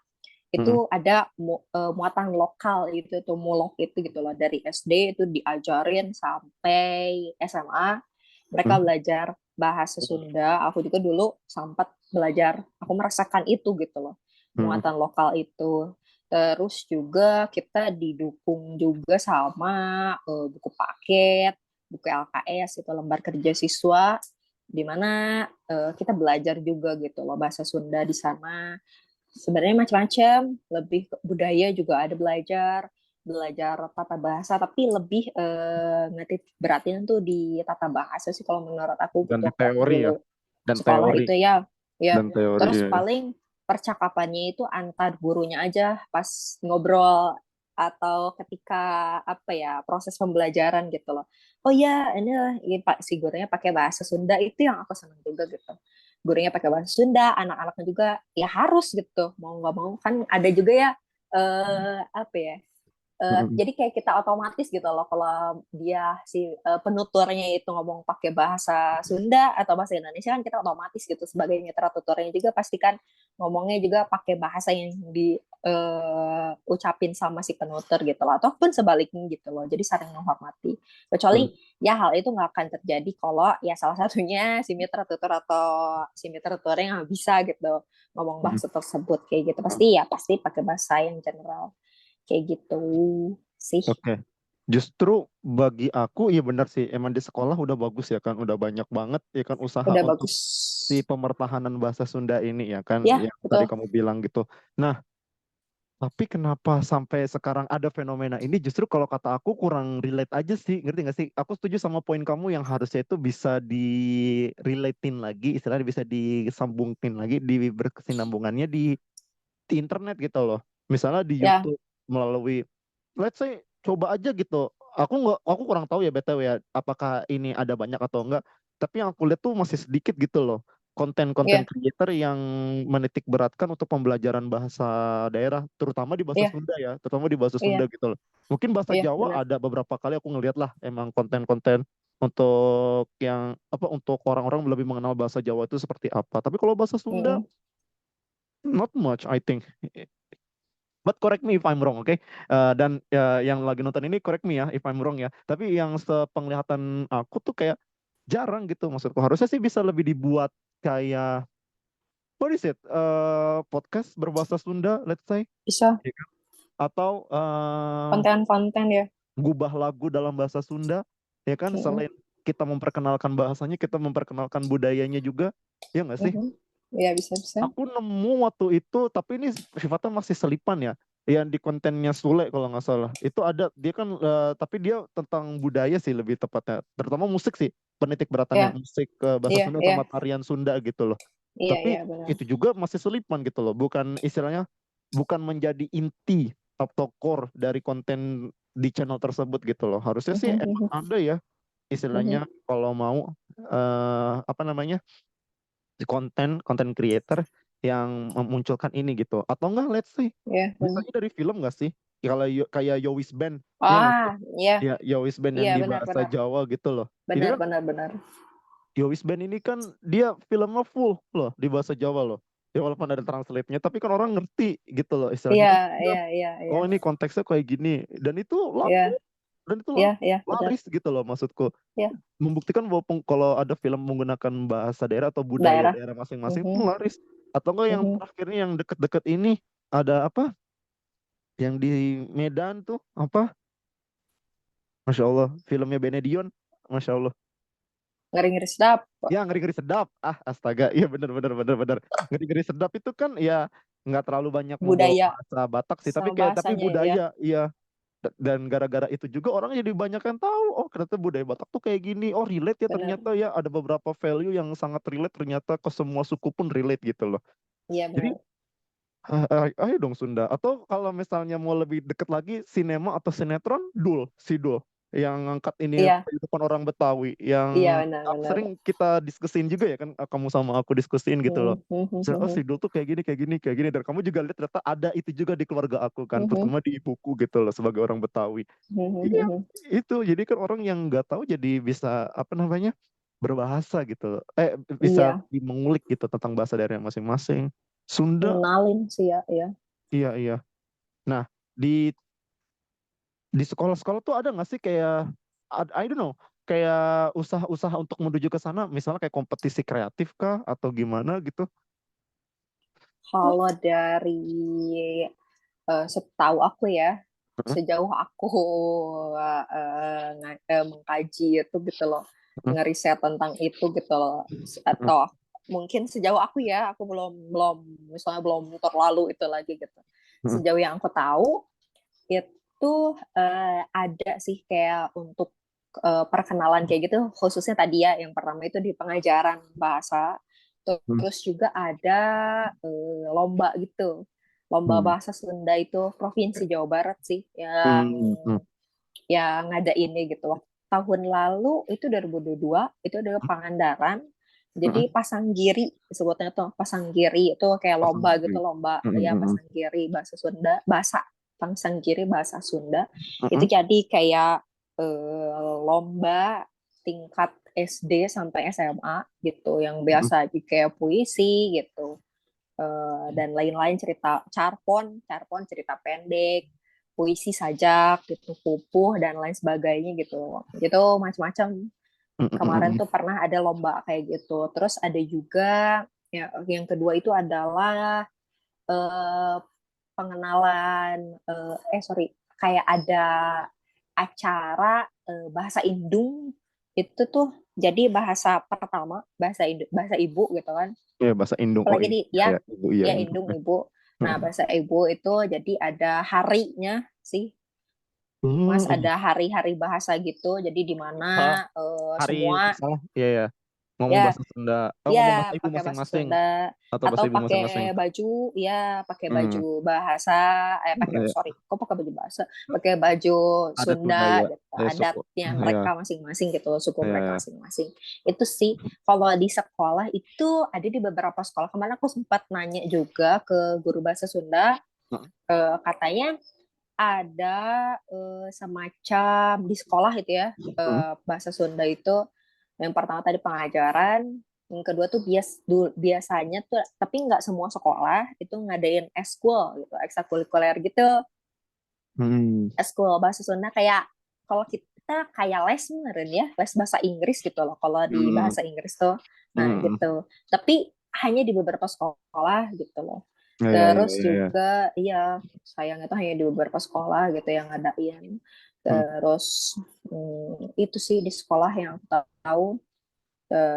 itu ada muatan lokal itu tuh, mulok itu gitu loh, dari SD itu diajarin sampai SMA mereka belajar bahasa Sunda. Aku juga dulu sempat belajar, aku merasakan itu gitu loh, muatan lokal itu. Terus juga kita didukung juga sama buku paket, buku LKS itu lembar kerja siswa, di mana kita belajar juga gitu loh bahasa Sunda di sana. Sebenarnya macam-macam, lebih budaya juga ada, belajar belajar tata bahasa, tapi lebih ngetit beratin tuh di tata bahasa sih kalau menurut aku Dan gitu di kok teori ya, dulu dan sekolah teori, itu ya. Ya, dan teori terus ya. paling percakapannya itu antar gurunya aja pas ngobrol atau ketika apa ya proses pembelajaran gitu loh. Oh ya, ini Pak si gurunya pakai bahasa Sunda, itu yang aku senang juga gitu. Gurunya pakai bahasa Sunda, anak-anaknya juga ya harus gitu, mau nggak mau kan ada juga ya apa ya, jadi kayak kita otomatis gitu loh kalau dia si penuturnya itu ngomong pakai bahasa Sunda atau bahasa Indonesia, kan kita otomatis gitu sebagai mitra tutornya juga pastikan ngomongnya juga pakai bahasa yang diucapin sama si penutur gitu loh, ataupun sebaliknya gitu loh, jadi saling menghormati. Kecuali ya hal itu nggak akan terjadi kalau ya salah satunya si mitra tutor atau si mitra tutornya nggak bisa gitu ngomong bahasa tersebut kayak gitu, pasti pakai bahasa yang general kayak gitu sih. Oke. Justru bagi aku ya benar sih, emang di sekolah udah bagus ya kan, udah banyak banget ya kan usaha Udah untuk bagus. si pemertahanan bahasa Sunda ini ya kan, Ya, yang tadi betul. kamu bilang gitu. Nah, tapi kenapa sampai sekarang ada fenomena ini, justru kalau kata aku kurang relate aja sih, ngerti nggak sih? Aku setuju sama poin kamu yang harusnya itu bisa di-relatein lagi, istilahnya bisa disambungin lagi, di berkesinambungannya di internet gitu loh. Misalnya di Ya, YouTube melalui, let's say, coba aja gitu. Aku kurang tahu ya BTW ya, apakah ini ada banyak atau enggak. Tapi yang aku lihat tuh masih sedikit gitu loh. Konten-konten ya, creator yang menitik beratkan untuk pembelajaran bahasa daerah, terutama di bahasa ya, Sunda ya, terutama di bahasa Sunda iya, gitu loh. Mungkin bahasa iya, Jawa benar. ada beberapa kali aku ngeliat lah, emang konten-konten untuk yang apa, untuk orang-orang lebih mengenal bahasa Jawa itu seperti apa. Tapi kalau bahasa Sunda, Mm-mm. not much I think. But correct me if I'm wrong, oke? Dan yang lagi nonton ini correct me ya if I'm wrong ya. Tapi yang sepenglihatan aku tuh kayak jarang gitu maksudku. Harusnya sih bisa lebih dibuat kayak what is it? Podcast berbahasa Sunda, let's say. Bisa Ya kan? Atau konten-konten ya. gubah lagu dalam bahasa Sunda, ya kan? Mm-mm. Selain kita memperkenalkan bahasanya, kita memperkenalkan budayanya juga, ya nggak sih? Mhm. Ya, bisa-bisa. Aku nemu waktu itu, tapi ini sifatnya masih selipan ya, yang di kontennya Sule kalau nggak salah. Itu ada, dia kan, tapi dia tentang budaya sih lebih tepatnya, terutama musik sih, penitik beratannya Ya, musik ke bahasa iya, Sunda iya, sama tarian Sunda gitu loh. iya, iya, Tapi benar. itu juga masih selipan gitu loh, bukan istilahnya, bukan menjadi inti atau core dari konten di channel tersebut gitu loh. Harusnya sih Mhm, emang mhm, ada ya, mhm. istilahnya kalau mau apa namanya, di konten konten creator yang memunculkan ini gitu, atau enggak let's say Ya, benar. misalnya dari film nggak sih, kayak Yowis Band, ya nggak sih? Ah, iya, Ya, Yowis Band yang iya di bahasa benar-benar, Jawa gitu loh. Ini kan benar-benar. Yowis Band ini kan dia filmnya full loh di bahasa Jawa loh. Ya walaupun ada translate-nya, tapi kan orang ngerti gitu loh istilahnya. Iya, Oh, iya, iya, iya, oh ini konteksnya kayak gini, dan itu laku, iya, dan itu iya, laku, iya, benar. laris gitu loh maksudku. Iya, Membuktikan bahwa kalau ada film menggunakan bahasa daerah atau budaya daerah. daerah masing-masing tuh Mhm, laris. Atau enggak yang mhm. terakhirnya yang deket-deket ini ada apa? Yang di Medan tuh apa? Masya Allah, filmnya Benedion, Masya Allah. Ngeri-ngeri sedap. Ya ngeri-ngeri sedap. Ah, astaga. Iya bener bener bener bener. Ngeri-ngeri sedap itu kan ya nggak terlalu banyak membawa Budaya bahasa Batak sih, tapi sama kayak tapi bahasanya ya. budaya, iya. Dan gara-gara itu juga orang jadi banyak yang tahu, oh ternyata budaya Batak tuh kayak gini. Oh relate ya Benar. ternyata ya ada beberapa value yang sangat relate ternyata ke semua suku pun relate gitu loh. Iya Jadi benar. ayo dong Sunda. Atau kalau misalnya mau lebih deket lagi, sinema atau sinetron, Dul, si Dul. Yang ngangkat ini Iya, kehidupan orang Betawi. Yang iya benar-benar. sering kita diskusin juga ya kan, kamu sama aku diskusin gitu loh. Mhm, mhm, Oh si mhm, Dul tuh kayak gini, kayak gini, kayak gini. Dan kamu juga lihat ternyata ada itu juga di keluarga aku kan. mhm, Terutama di ibuku gitu loh, sebagai orang Betawi. mhm, Iya, mhm. itu. Jadi kan orang yang nggak tahu jadi bisa, apa namanya, berbahasa gitu. Bisa Iya, mengulik gitu tentang bahasa daerah masing-masing. Sunda, ngenalin sih ya, ya. iya, iya. Nah, di di sekolah-sekolah tuh ada nggak sih kayak I don't know, kayak usaha-usaha untuk menuju ke sana, misalnya kayak kompetisi kreatif kah atau gimana gitu? Kalau dari setahu aku ya, Heeh, sejauh aku mengkaji itu gitu loh, heeh, ngeriset tentang itu gitu loh, heeh, atau mungkin sejauh aku ya, aku belum belum misalnya belum terlalu itu lagi gitu. heeh, Sejauh yang aku tahu itu ada sih kayak untuk perkenalan kayak gitu, khususnya tadi ya yang pertama itu di pengajaran bahasa, heeh, terus juga ada lomba gitu, lomba heeh, bahasa Sunda itu provinsi Jawa Barat sih heeh, heeh, yang ngada ini gitu. Tahun lalu itu 2022 itu ada Pangandaran. heeh, Jadi Pasanggiri sebutnya tuh Pasanggiri itu kayak pasang lomba gitu diri. lomba Heeh, ya heeh, Pasanggiri bahasa Sunda bahasa Pasanggiri bahasa Sunda itu heeh, jadi kayak lomba tingkat SD sampai SMA gitu yang heeh, biasa kayak puisi gitu dan lain-lain cerita carpon, carpon cerita pendek, puisi sajak gitu, pupuh dan lain sebagainya gitu. Gitu macam-macam. heeh, Kemarin heeh, tuh pernah ada lomba kayak gitu. Terus ada juga ya yang kedua itu adalah eh, pengenalan sorry kayak ada acara bahasa Indung itu tuh jadi bahasa pertama bahasa ibu gitu kan ya bahasa Indung, oh apalagi iya di iya ya ya, ibu iya ya Indung. indung ibu Heeh. nah bahasa ibu itu jadi ada harinya sih Mas Hmm, ada hari-hari bahasa gitu jadi di mana ah, hari semua misalnya, iya ya, ngomong ya bahasa Sunda, oh ngomong ya bahasa ibu pakai bahasa masing-masing Sunda atau bahasa atau ibu masing-masing. pakai baju ya pakai Hmm, baju bahasa pakai ya, sorry kok pakai baju bahasa pakai baju adat Sunda budaya, gitu ya suku, adatnya ya, mereka masing-masing gitu suku ya, mereka ya. masing-masing itu sih kalau di sekolah itu ada di beberapa sekolah kemarin aku sempat nanya juga ke guru bahasa Sunda Heeh, katanya ada semacam di sekolah itu ya heeh, bahasa Sunda itu yang pertama tadi pengajaran yang kedua tuh biasanya tuh tapi nggak semua sekolah itu ngadain eskul gitu ekstrakurikuler gitu hmm, eskul bahasa Sunda kayak kalau kita kayak les meren ya les bahasa Inggris gitu loh kalau di hmm, bahasa Inggris tuh nah hmm, gitu tapi hanya di beberapa sekolah gitu loh ya, ya, ya, terus ya, ya. juga iya sayang itu hanya di beberapa sekolah gitu yang ngadain Hmm, terus itu sih di sekolah yang aku tahu hmm.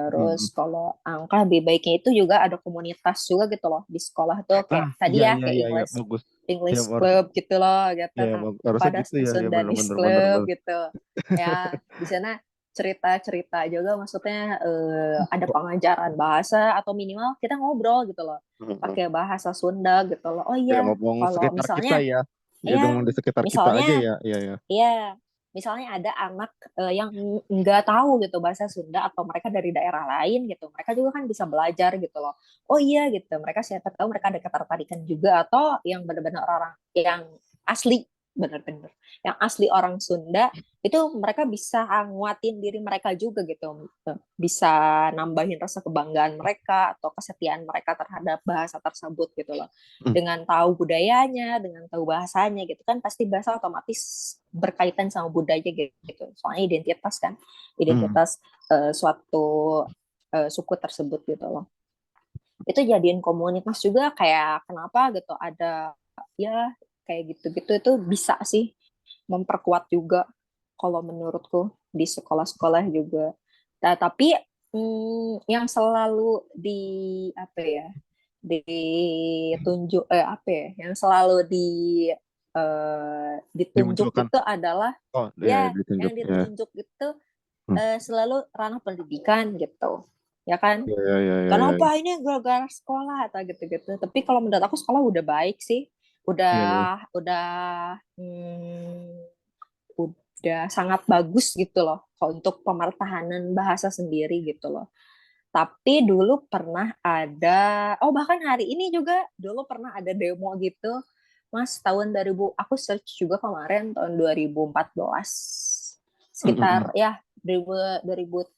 terus kalau angka lebih baiknya itu juga ada komunitas juga gitu loh di sekolah tuh Ah, kayak tadi iya, ya iya, kayak iya, iya, English bagus. Ya, English harus, Club gitu loh gitu ya, apa harusnya ada gitu ya, ya, benar, Sundanese benar, benar, Club benar. gitu ya di sana cerita-cerita juga maksudnya ada pengajaran bahasa atau minimal kita ngobrol gitu loh Heeh. pakai bahasa Sunda gitu loh oh Ya iya ngomong kalau sekitar kita misalnya ya, ya ya ngomong di sekitar kita aja misalnya ya, ya, ya. Iya, misalnya ada anak yang nggak tahu gitu bahasa Sunda atau mereka dari daerah lain gitu, mereka juga kan bisa belajar gitu loh. Oh iya gitu, mereka siapa tahu mereka ada ketertarikan juga atau yang benar-benar orang yang asli bener-bener yang asli orang Sunda itu mereka bisa nguatin diri mereka juga gitu, bisa nambahin rasa kebanggaan mereka atau kesetiaan mereka terhadap bahasa tersebut gitu loh. Hmm. Dengan tahu budayanya, dengan tahu bahasanya gitu kan, pasti bahasa otomatis berkaitan sama budaya gitu. Soalnya identitas kan, identitas suatu suku tersebut gitu loh. Itu jadiin komunitas juga kayak kenapa gitu ada ya kayak gitu-gitu itu bisa sih memperkuat juga kalau menurutku di sekolah-sekolah juga. Nah, tapi yang selalu di apa ya ditunjuk apa ya yang selalu ditunjuk Dimunculkan. itu adalah Oh ya, ya ditunjuk yang ya. ditunjuk itu selalu ranah pendidikan gitu ya kan. Ya, ya, ya, ya, ya. Kenapa ini gara-gara sekolah atau gitu-gitu. Tapi kalau menurut aku sekolah udah baik sih. Ya, ya. Udah udah sangat bagus gitu loh untuk pemertahanan bahasa sendiri gitu loh. Tapi dulu pernah ada, oh bahkan hari ini juga dulu pernah ada demo gitu. Mas tahun 2000, aku search juga kemarin tahun 2014. Sekitar ya 2013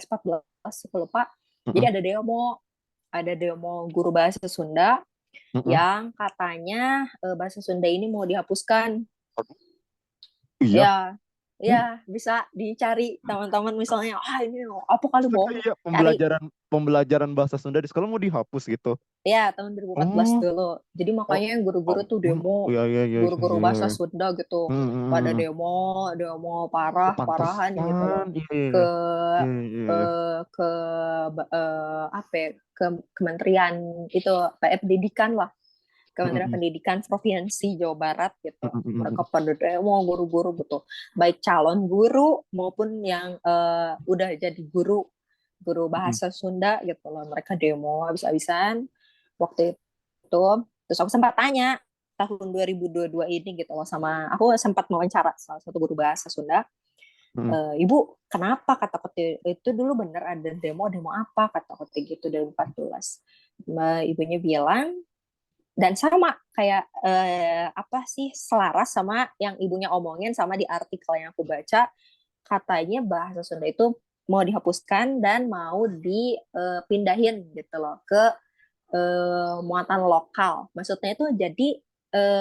14 aku lupa. Jadi ada demo guru bahasa Sunda yang katanya bahasa Sunda ini mau dihapuskan. Iya. Ya, ya bisa dicari teman-teman misalnya, ini apa kali mau Iya, cari pembelajaran bahasa Sunda di sekolah mau dihapus gitu. ya tahun 2014 Oh, dulu. Jadi oh, makanya guru-guru tuh ampun. Oh, demo, ya, ya, ya, ya, guru-guru ya, bahasa ya. Sunda gitu, Hmm, hmm, pada hmm. demo Oh, parah-parahan gitu pantesan. loh Iya, ke iya, iya, iya, iya. ke apa ya, ke kementerian itu pendidikan lah, Hmm, Kementerian hmm, Pendidikan Provinsi Jawa Barat gitu. hmm, hmm, hmm, Mereka pada demo guru-guru gitu, baik calon guru maupun yang udah jadi guru hmm, bahasa Sunda gitu loh. Mereka demo habis-habisan waktu itu. Terus aku sempat tanya tahun 2022 ini gitu loh sama aku sempat mewawancara salah satu guru bahasa Sunda. hmm. Ibu, kenapa kata kata itu dulu bener ada demo apa kata kata gitu 2014. Ibunya bilang dan sama kayak apa sih selaras sama yang ibunya omongin sama di artikel yang aku baca katanya bahasa Sunda itu mau dihapuskan dan mau dipindahin gitu loh ke muatan lokal. Maksudnya itu jadi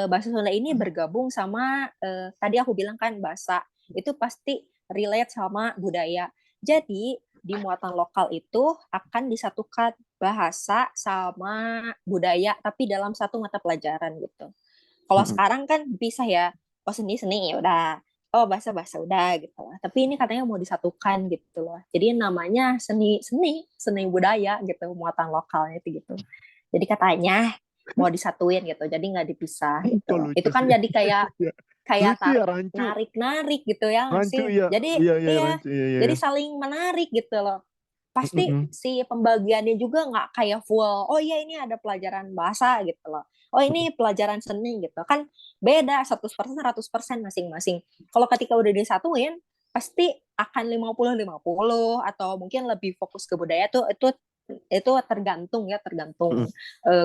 bahasa Sunda ini bergabung sama tadi aku bilang kan bahasa itu pasti relate sama budaya. Jadi di muatan lokal itu akan disatukan bahasa sama budaya tapi dalam satu mata pelajaran gitu. Kalau Hmm. sekarang kan bisa ya, oh seni ya udah, oh bahasa udah gitu lah. Tapi ini katanya mau disatukan gitu loh. Jadi namanya seni budaya gitu, muatan lokalnya itu gitu. Jadi katanya mau disatuin gitu, jadi nggak dipisah gitu Kok loh. lucu Itu kan sih. jadi kayak Ya. kayak Lucu ya, tarik rancu. narik gitu ya nggak Rancu sih? ya. Jadi Iya, iya, iya, rancu. Iya, iya, jadi iya. saling menarik gitu loh. Pasti Hmm, si pembagiannya juga nggak kayak full. Oh iya ini ada pelajaran bahasa gitu loh. Oh hmm. ini pelajaran seni gitu kan beda 100% 100% masing-masing. Kalau ketika udah disatuin pasti akan 50-50 atau mungkin lebih fokus ke budaya tuh itu tergantung ya Hmm, tergantung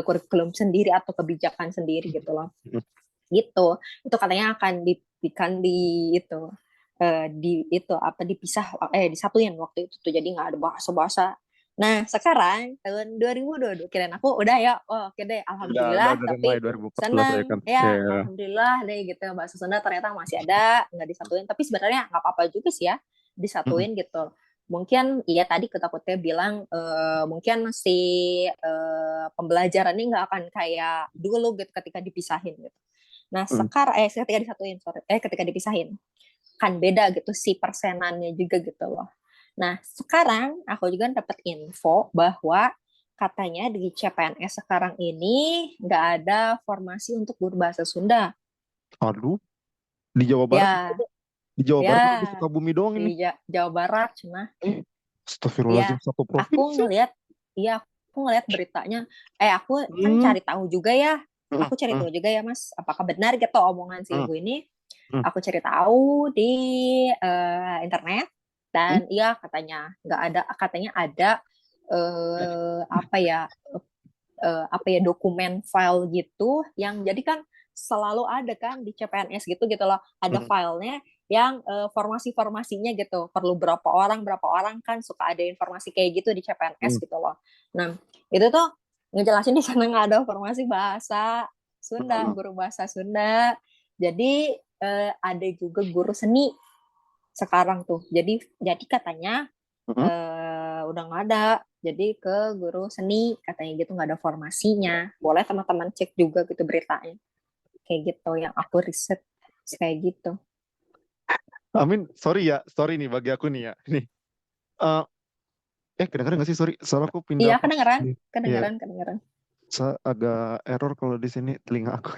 kurikulum sendiri atau kebijakan sendiri gitu loh hmm. gitu. Itu katanya akan dibikin di itu di itu apa dipisah disatuin waktu itu tuh jadi nggak ada bahasa-bahasa. Nah sekarang tahun 2022 kirain aku udah ya oke deh alhamdulillah Udah damai tapi 2014 ya seneng kan. Iya, ya iya. alhamdulillah deh gitu bahasa Sunda ternyata masih ada nggak disatuin tapi sebenarnya nggak apa-apa juga sih ya Hmm, disatuin gitu. Mungkin iya tadi ketakutnya bilang mungkin si pembelajaran ini nggak akan kayak dulu gitu ketika dipisahin gitu. Nah, hmm. sekarang ketika disatuin, sorry, ketika dipisahin kan beda gitu si persenannya juga gitu loh. Nah, sekarang aku juga dapat info bahwa katanya di CPNS sekarang ini nggak ada formasi untuk guru bahasa Sunda. Aduh, di Jawa Barat Ya, di Jawa ya Barat atau di Sukabumi doang di ini? Jawa Barat cuma Eh, ya Astagfirullahaladzim, satu aku provinsi. ngelihat ya aku ngelihat beritanya aku kan Hmm, cari tahu juga ya. hmm, Aku cari hmm, tahu juga ya Mas, apakah benar gitu omongan si hmm, ibu ini. hmm, Aku cari tahu di internet hmm. dan iya katanya ada apa ya dokumen file gitu yang jadi kan selalu ada kan di CPNS gitu loh. Ada Hmm. filenya yang formasi-formasinya gitu. Perlu berapa orang kan suka ada informasi kayak gitu di CPNS Hmm. gitu loh. Nah, itu tuh ngejelasin di sana nggak ada formasi bahasa Sunda, Hmm. guru bahasa Sunda. Jadi ada juga guru seni sekarang tuh. Jadi katanya Hmm. udah nggak ada. Jadi ke guru seni katanya gitu nggak ada formasinya. Boleh teman-teman cek juga gitu beritanya. Kayak gitu yang aku riset kayak gitu. Amin, sorry nih bagi aku nih ya. Nih, eh kedengeran nggak sih? Sorry, soalnya aku Iya pindah posisi kedengeran, nih. Iya, kedengeran. agak error kalau di sini telinga aku.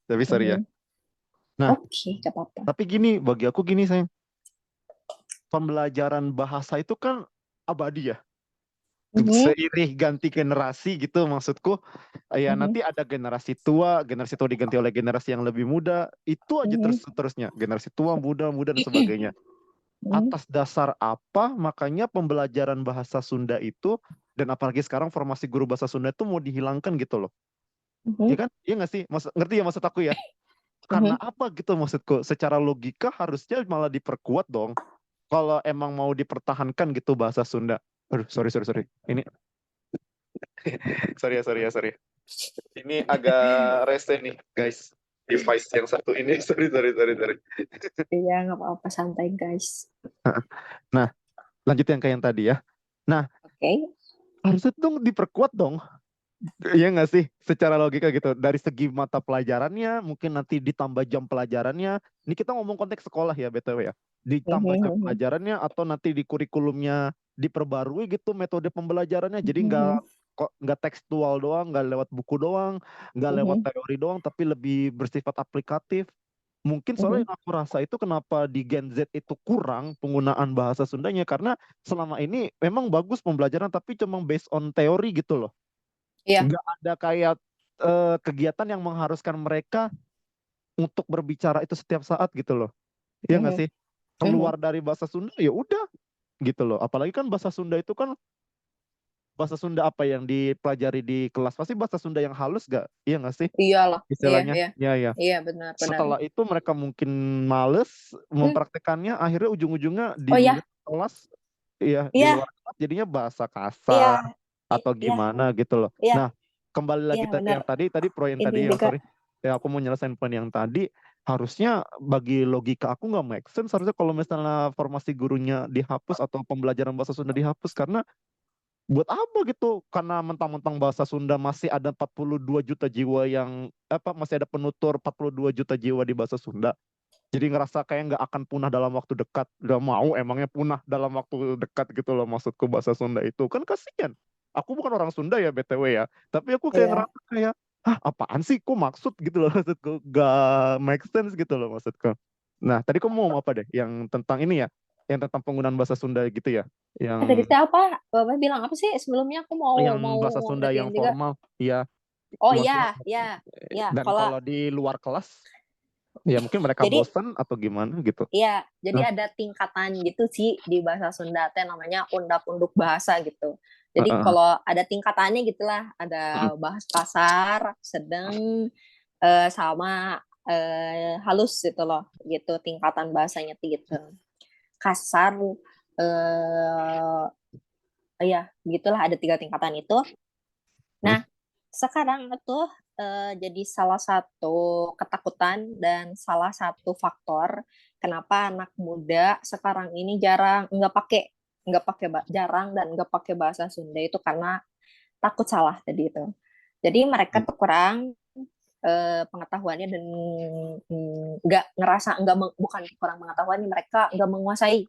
Tapi sorry ya. Mhm. Nah, Oke, gak apa-apa. tapi gini, bagi aku gini sayang, pembelajaran bahasa itu kan abadi ya. Mhm, Seiring ganti generasi gitu maksudku, ya mhm, nanti ada generasi tua diganti oleh generasi yang lebih muda, itu aja mhm, terus-terusnya, generasi tua, muda dan sebagainya. mhm, Atas dasar apa makanya pembelajaran bahasa Sunda itu, dan apalagi sekarang formasi guru bahasa Sunda itu mau dihilangkan gitu loh. mhm, Ya kan? Iya nggak sih? Ngerti ya maksud aku ya? Karena mhm. apa gitu maksudku? Secara logika harusnya malah diperkuat dong. Kalau emang mau dipertahankan gitu bahasa Sunda. Aduh, sorry. Ini, sorry. Ini agak rese nih, guys. Device yang satu ini, sorry. Iya, nggak apa-apa, santai guys. Nah, lanjut yang kayak yang tadi ya. Nah, Oke. harusnya dong diperkuat dong. Iya nggak sih? Secara logika gitu. Dari segi mata pelajarannya, mungkin nanti ditambah jam pelajarannya. Ini kita ngomong konteks sekolah ya, BTW ya. Ditambah Mhm, jam mhm, pelajarannya, atau nanti di kurikulumnya diperbarui gitu metode pembelajarannya. Jadi nggak mhm, kok nggak tekstual doang, nggak lewat buku doang, nggak lewat mhm, teori doang, tapi lebih bersifat aplikatif. Mungkin soalnya mhm. yang aku rasa itu kenapa di Gen Z itu kurang penggunaan bahasa Sundanya, karena selama ini memang bagus pembelajaran tapi cuma based on teori gitu loh. Iya. Nggak ada kayak kegiatan yang mengharuskan mereka untuk berbicara itu setiap saat gitu loh. Iya nggak Mhm, sih? mhm. Keluar dari bahasa Sunda ya udah gitu loh. Apalagi kan bahasa Sunda itu kan bahasa Sunda apa yang dipelajari di kelas, pasti bahasa Sunda yang halus gak? Iya nggak sih Iyalah. Iya, istilahnya? iya. Iya ya. Iya, benar, benar. Setelah itu mereka mungkin males Hmm. mempraktekannya, akhirnya ujung-ujungnya di Oh luar ya, kelas, iya di iya, luar kelas jadinya bahasa iya, kasar atau iya, gimana gitu loh. iya, Nah, kembali iya, lagi benar. yang tadi poin Ini tadi yang juga. sorry, ya aku mau nyelesain poin yang tadi. Harusnya bagi logika aku nggak make sense harusnya kalau misalnya formasi gurunya dihapus atau pembelajaran bahasa Sunda dihapus, karena buat apa gitu, karena mentang-mentang bahasa Sunda masih ada 42 juta jiwa yang masih ada penutur 42 juta jiwa di bahasa Sunda, jadi ngerasa kayak nggak akan punah dalam waktu dekat. Gak mau emangnya punah dalam waktu dekat gitu loh, maksudku bahasa Sunda itu kan kasihan. Aku bukan orang Sunda ya BTW ya, tapi aku kayak Iya. ngerasa kayak, hah apaan sih kok maksud gitu loh, maksudku gak make sense gitu loh maksudku. Nah tadi kamu mau apa deh yang tentang ini ya, yang tentang penggunaan bahasa Sunda gitu ya, Tadi yang teh apa? Bapak bilang apa sih? Sebelumnya aku mau yang mau bahasa Sunda yang ngertiin juga. formal ya, Oh maksudnya. iya, ya, ya. Dan Kalau kalau di luar kelas ya mungkin mereka jadi bosan atau gimana gitu. iya, jadi Nah, ada tingkatan gitu sih di bahasa Sunda teh namanya undak-unduk bahasa gitu. Jadi uh, kalau ada tingkatannya gitulah, ada bahasa kasar, sedang, sama halus gitu loh, gitu tingkatan bahasanya gitu. Kasar, eh ya gitulah ada 3 tingkatan itu. Nah, sekarang itu jadi salah satu ketakutan dan salah satu faktor kenapa anak muda sekarang ini jarang dan nggak pakai bahasa Sunda itu karena takut salah tadi itu. Jadi mereka tuh kurang pengetahuannya dan nggak ngerasa nggak bukan kurang pengetahuan, mereka nggak menguasai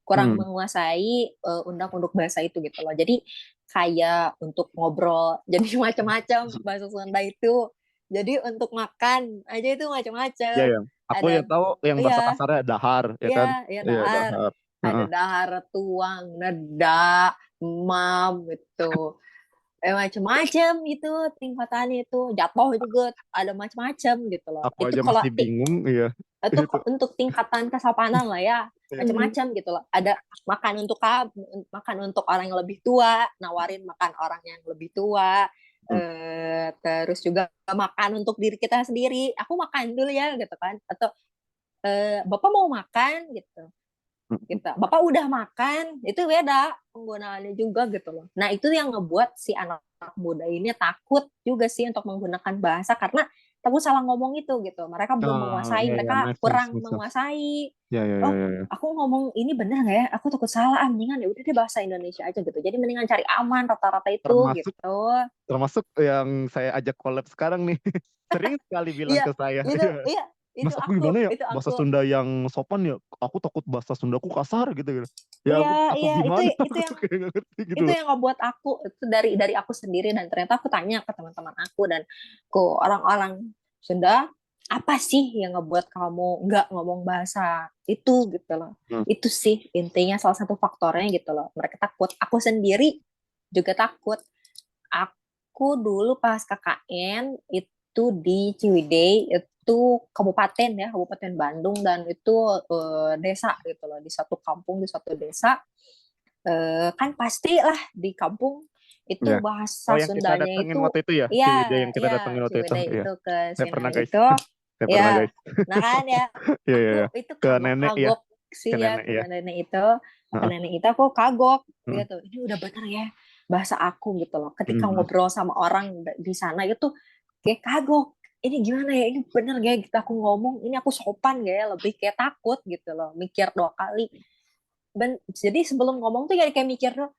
kurang hmm. menguasai undang-undang bahasa itu gitu loh. Jadi kayak untuk ngobrol jadi macam-macam bahasa Sunda itu. Jadi untuk makan aja itu Ya, macam-macam. yang aku Ada yang tahu yang bahasa ya kasarnya dahar ya kan. ya Iya, dahar, dahar. ada Heeh. dahar tuang, neda, mam gitu. Macem-macem itu tingkatannya itu jatuh juga ada macam-macam gitu loh. Aku Itu aja kalau masih bingung, iya. itu Itu. untuk tingkatan kesopanan lah ya, Iya. macam-macam gitu loh. Ada makan untuk orang yang lebih tua, nawarin makan orang yang lebih tua, Hmm. Terus juga makan untuk diri kita sendiri. Aku makan dulu ya gitu kan. Atau Bapak mau makan gitu. Hmm. Gitu. Bapak udah makan, itu beda penggunaannya juga gitu loh. Nah, itu yang ngebuat si anak muda ini takut juga sih untuk menggunakan bahasa karena takut salah ngomong itu gitu. Mereka belum menguasai, Ya, ya, mereka make sense, kurang make sense. menguasai. Ya, ya, ya, Oh, ya, ya. aku ngomong ini bener nggak ya? Aku takut salah, mendingan ya udah deh bahasa Indonesia aja gitu. Jadi mendingan cari aman rata-rata itu Termasuk gitu. termasuk yang saya ajak collab sekarang nih. Sering sekali bilang Iya, ke saya, itu iya, iya, Mas aku gimana ya itu bahasa aku. Sunda yang sopan ya? Aku takut bahasa Sundaku kasar gitu. Ya Iya, aku iya, gimana? itu Aku yang tuh kayak gak ngerti gitu itu loh. yang ngebuat aku itu dari aku sendiri dan ternyata aku tanya ke teman-teman aku dan ke orang-orang Sunda, apa sih yang ngebuat kamu nggak ngomong bahasa itu gitu loh. Hmm. Itu sih intinya salah satu faktornya gitu loh. Mereka takut. Aku sendiri juga takut. Aku dulu pas KKN itu di Ciwidey itu kabupaten ya, Kabupaten Bandung dan itu desa gitu loh, di satu kampung di satu desa. Kan pastilah di kampung itu Ya. Oh bahasa yang kita Sundanya datengin itu waktu itu ya, ya Ciwidey yang kita ya datengin waktu itu. Ciwidey Iya. itu ke Saya sini pernah guys. itu Saya pernah ya. guys. Nah kan ya Iya, iya, aku iya. itu Ke nenek ya, kagok-kagok ke sih ya nenek ke ya. Heeh. nenek itu aku kagok Heeh. gitu, ini udah bener ya bahasa aku gitu loh. Ketika Hmm. ngobrol sama orang di sana itu kayak kagok, ini gimana ya, ini bener gak ya gitu aku ngomong, ini aku sopan gak ya, lebih kayak takut gitu loh, mikir 2 kali. Dan jadi sebelum ngomong tuh kayak mikir tuh,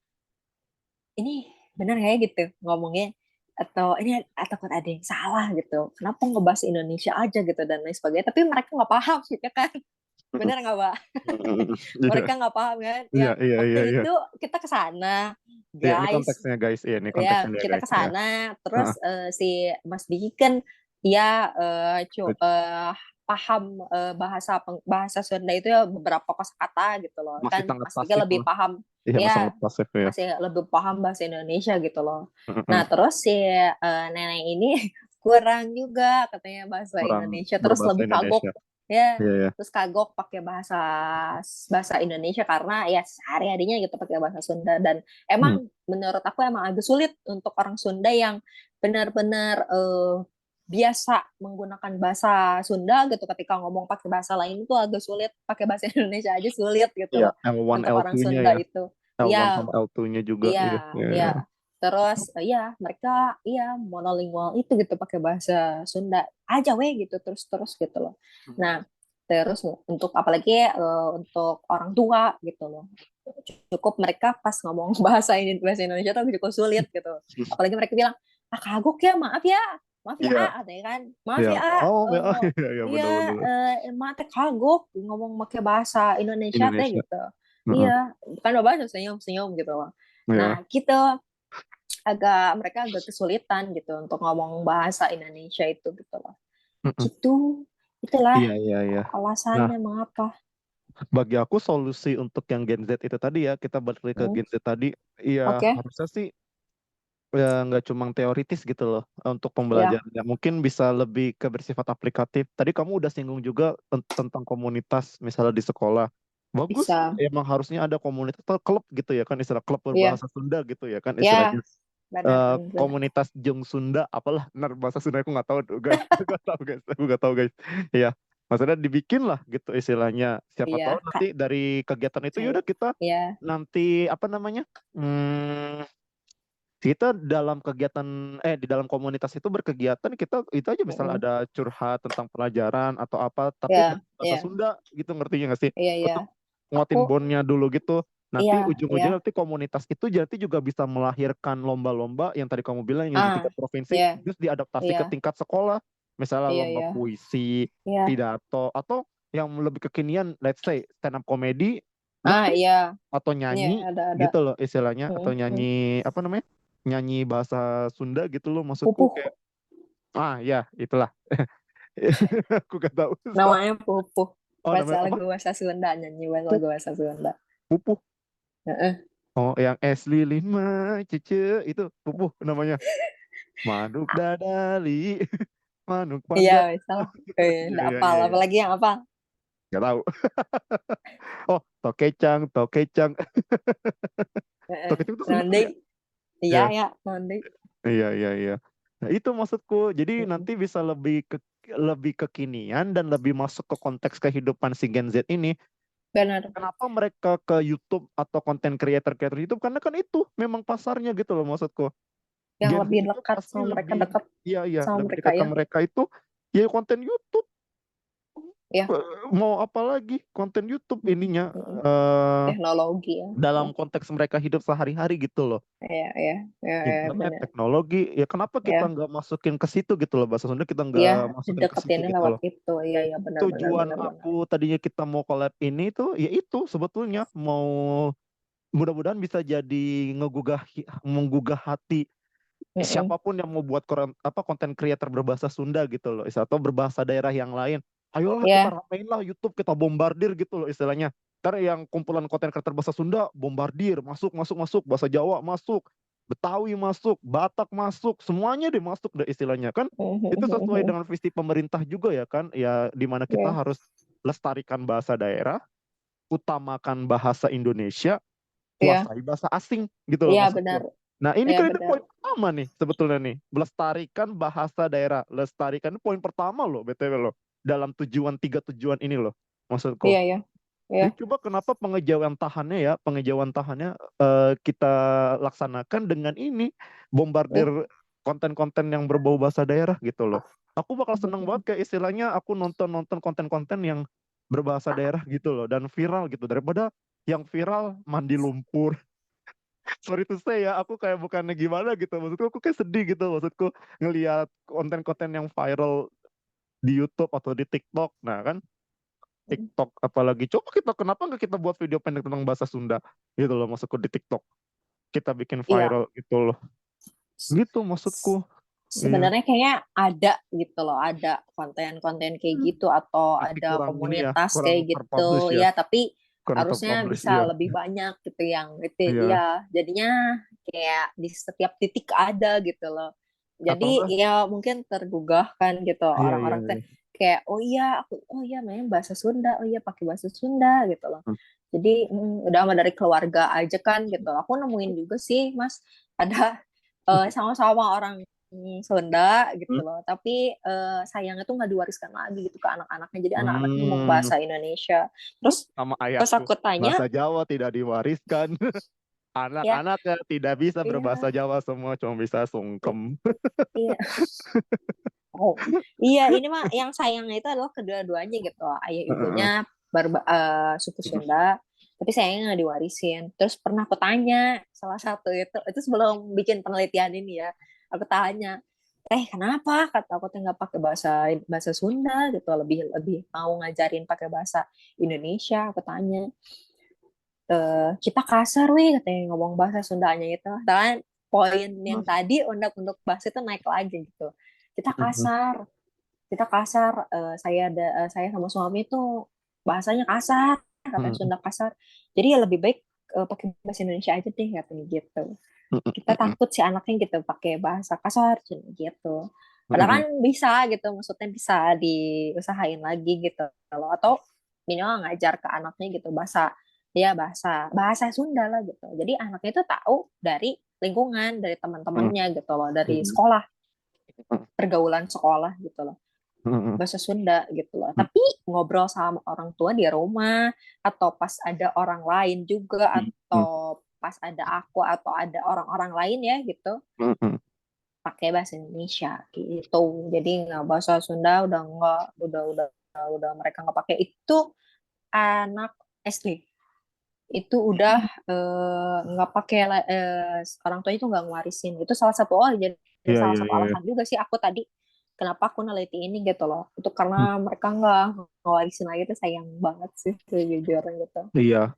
ini bener gak ya gitu ngomongnya, atau ini takut ada yang salah gitu, kenapa ngebahas Indonesia aja gitu dan lain sebagainya, tapi mereka nggak paham ya kan. Heeh. Bener nggak, Mbak? Heeh. Iya, Mereka nggak paham kan iya, ya. iya, Waktu iya, iya. itu kita ke sana Iya, ini guys, konteksnya guys. Iya, ini ya konteksnya ya kita guys. ke Ya. sana terus Heeh. si Mas Diki kan dia paham bahasa Sunda itu ya beberapa kosakata gitu loh Masih kan. sangat Mas Diki pasif lebih lah. paham Iya, masih sangat ya, pasif ya. masih lebih paham bahasa Indonesia gitu loh. Heeh. Nah terus si nenek ini kurang juga katanya bahasa Orang Indonesia, terus berbahasa lebih kagok Indonesia. ya, Iya, iya. terus kagok pakai bahasa bahasa Indonesia karena ya sehari-harinya gitu pakai bahasa Sunda. Dan Hmm. emang menurut aku emang agak sulit untuk orang Sunda yang benar-benar biasa menggunakan bahasa Sunda gitu, ketika ngomong pakai bahasa lain itu agak sulit, pakai bahasa Indonesia aja sulit gitu Iya, loh L1 untuk orang L2-nya Sunda ya. itu. L1 Iya, sama L2-nya juga. iya, Iya, iya, iya. iya. Terus ya mereka iya monolingual itu gitu pakai bahasa Sunda aja weh gitu terus-terus gitu loh. Nah, terus untuk apalagi untuk orang tua gitu loh. Cukup mereka pas ngomong bahasa Indonesia tuh cukup sulit gitu. Apalagi mereka bilang, "Ah, kagok ya, maaf ya." Maaf ya, Iya, katanya kan. Maaf iya. ya, Oh, ya, oh, eh, iya, iya, iya, benar, benar. emak teh kagok ngomong pakai bahasa Indonesia teh Indonesia. gitu. Iya, Heeh. kan bahasa senyum-senyum gitu loh. Nah, Iya. gitu mereka agak kesulitan gitu untuk ngomong bahasa Indonesia itu gitu loh. Heeh. Gitu. Itulah Iya, iya, iya. Nah, alasannya mengapa. bagi aku solusi untuk yang Gen Z itu tadi ya, kita balik lagi ke Hmm, Gen Z tadi, iya Oke, harusnya sih ya nggak cuma teoritis gitu loh untuk ya pembelajarannya. Mungkin bisa lebih ke bersifat aplikatif. Tadi kamu udah singgung juga tentang komunitas misalnya di sekolah. Bagus, bisa. emang harusnya ada komunitas atau klub gitu ya kan, istilah klub Iya, berbahasa Sunda gitu ya kan istilahnya. ya, benar, benar, benar. Komunitas Jung Sunda apalah benar bahasa Sunda aku nggak tahu tuh, guys. Nggak tahu guys, aku nggak tahu guys. Iya, maksudnya dibikin lah gitu istilahnya. Siapa Iya, tahu Kak. nanti dari kegiatan itu Kayak, yaudah kita ya, nanti apa namanya? Hmm, kita dalam kegiatan di dalam komunitas itu berkegiatan, kita itu aja misalnya mm-mm. ada curhat tentang pelajaran atau apa tapi Ya, bahasa ya, Sunda gitu, ngertinya nggak sih? iya, iya. Untuk Aku, nguatin bondnya dulu gitu. Nanti iya, ujung-ujungnya iya. nanti komunitas itu jadi juga bisa melahirkan lomba-lomba yang tadi kamu bilang yang di Ah, tingkat provinsi iya, terus diadaptasi ke iya, tingkat sekolah, misalnya iya, lomba iya, puisi, iya. pidato, atau yang lebih kekinian let's say stand up comedy Ah, mungkin, iya, atau iya, nyanyi ada. gitu loh istilahnya, atau Mm-mm. nyanyi apa namanya, nyanyi bahasa Sunda gitu loh, maksudku Pupuh, kayak ya itulah. Aku gak tahu. namanya Pupuh. Oh namanya Bahasa apa? lagu bahasa Sunda, nyanyi lagu bahasa Sunda. Pupuh. Heeh. Oh yang es lilin mah cece itu pupuh namanya. Manuk dadali, manuk Iya, panggang. misalnya. Iya, Enggak iya, apal, iya, iya. apalagi yang apa? Gak tahu. Oh tokecang, tokecang. Heeh. Tokecang itu Sunda kan Nondi. ya? Iya, Ya, ya, Nondi. Iya, iya, iya. Nah, itu maksudku. Jadi Mm-mm. nanti bisa lebih kekinian dan lebih masuk ke konteks kehidupan si Gen Z ini. Benar. Kenapa mereka ke YouTube atau konten creator YouTube? Karena kan itu memang pasarnya gitu loh maksudku. Yang Gen Z lebih itu lekat pasti sama mereka, lebih, dekat iya, iya, sama lebih mereka dekat ke ya. mereka itu ya konten YouTube. Ya. Mau apa lagi konten YouTube ininya, Mm-mm. eh Teknologi ya. Ya, dalam konteks mereka hidup sehari-hari gitu loh. ya, ya, ya, ya, Internet, benar. teknologi, ya kenapa kita Ya, nggak masukin ke situ gitu loh, bahasa Sunda kita ya, nggak masukin ke situ deketinnya gitu lewat loh. itu. Iya, ya, benar, benar, Tujuan benar, benar. aku tadinya kita mau collab ini tuh ya itu sebetulnya mau, mudah-mudahan bisa jadi menggugah hati Mm-mm. siapapun yang mau buat konten creator berbahasa Sunda gitu loh, atau berbahasa daerah yang lain. Ayolah kita Ya, ramein lah YouTube, kita bombardir gitu loh istilahnya. Ntar yang kumpulan konten creator bahasa Sunda bombardir, masuk, masuk, masuk, bahasa Jawa masuk, Betawi masuk, Batak masuk, semuanya deh masuk deh istilahnya kan. Itu sesuai dengan visi pemerintah juga ya kan, ya dimana kita ya, harus lestarikan bahasa daerah, utamakan bahasa Indonesia, ya, kuasai bahasa asing gitu loh ya, maksudku. benar. Nah ini Ya, kan ini benar. poin pertama nih sebetulnya nih, melestarikan bahasa daerah, lestarikan ini poin pertama loh BTW loh, dalam tiga tujuan ini loh maksudku. Iya, ya, ya. Jadi coba kenapa pengejauhan tahannya kita laksanakan dengan ini, Ya. bombardir konten-konten yang berbau bahasa daerah gitu loh. Aku bakal seneng banget kayak istilahnya aku nonton-nonton konten-konten yang berbahasa daerah gitu loh dan viral gitu, daripada yang viral mandi lumpur. Sorry to say ya, aku kayak bukannya gimana gitu, maksudku aku kayak sedih gitu, maksudku ngelihat konten-konten yang viral di YouTube atau di TikTok. Nah kan, TikTok apalagi, coba kita kenapa nggak kita buat video pendek tentang bahasa Sunda gitu loh maksudku di TikTok, kita bikin Iya. viral gitu loh, gitu maksudku. Iya, Sebenarnya kayaknya ada gitu loh, ada konten-konten kayak gitu atau tapi ada kurang ini ya, komunitas kurang kayak terpublish gitu ya, ya, tapi kurang harusnya terpublish bisa ya. lebih banyak gitu yang itu Iya, ya, jadinya kayak di setiap titik ada gitu loh. atau Jadi enggak, ya mungkin tergugah kan gitu iya, iya, orang-orang teh iya. kayak oh iya aku oh iya main bahasa Sunda, oh iya pakai bahasa Sunda gitu loh. Jadi udah sama dari keluarga aja kan gitu. Aku nemuin juga sih Mas ada sama-sama orang Sunda gitu Hmm. loh. Tapi sayangnya tuh nggak diwariskan lagi gitu ke anak-anaknya. Jadi anak-anaknya ngomong Hmm, bahasa Indonesia. Terus sama pas ayahku aku tanya, bahasa Jawa tidak diwariskan. ya, Anak-anaknya tidak bisa berbahasa iya, Jawa, semua cuma bisa sungkem. iya, oh, iya ini mah yang sayangnya itu adalah kedua-duanya gitu. Ayah ibunya Heeh. suku Sunda, tapi sayangnya nggak diwarisin. Terus pernah aku tanya salah satu itu sebelum bikin penelitian ini ya, aku tanya, kenapa kata aku tuh nggak pakai bahasa bahasa Sunda gitu, lebih lebih mau ngajarin pakai bahasa Indonesia. Aku tanya, kita kasar wih katanya ngomong bahasa Sundanya itu. Dan poin yang tadi undang-undang bahasa itu naik lagi gitu. Kita Heeh. kasar, kita kasar. Saya sama suami itu bahasanya kasar, katanya Heeh. Sunda kasar. Jadi ya lebih baik pakai bahasa Indonesia aja deh katanya gitu. Kita Heeh. takut si anaknya gitu pakai bahasa kasar gitu. Padahal Heeh. kan bisa gitu, maksudnya bisa diusahain lagi gitu kalau atau minimal ngajar ke anaknya gitu bahasa ya bahasa bahasa Sunda lah gitu. Jadi anaknya itu tahu dari lingkungan, dari Heeh. teman-temannya gitu loh, dari Heeh. sekolah, pergaulan sekolah gitu loh. Heeh. Bahasa Sunda gitu loh. Tapi ngobrol sama orang tua di rumah atau pas ada orang lain juga Heeh. atau pas ada aku atau ada orang-orang lain ya gitu Heeh. pakai bahasa Indonesia gitu. Jadi nggak bahasa Sunda udah nggak udah mereka nggak pakai itu anak SD itu udah nggak pakai orang tua itu nggak ngewarisin itu salah satu jadi Iya, salah iya, satu iya, iya. alasan juga sih aku tadi kenapa aku neliti ini gitu loh itu karena mereka nggak ngewarisin lagi itu sayang banget sih sejujurnya gitu Iya.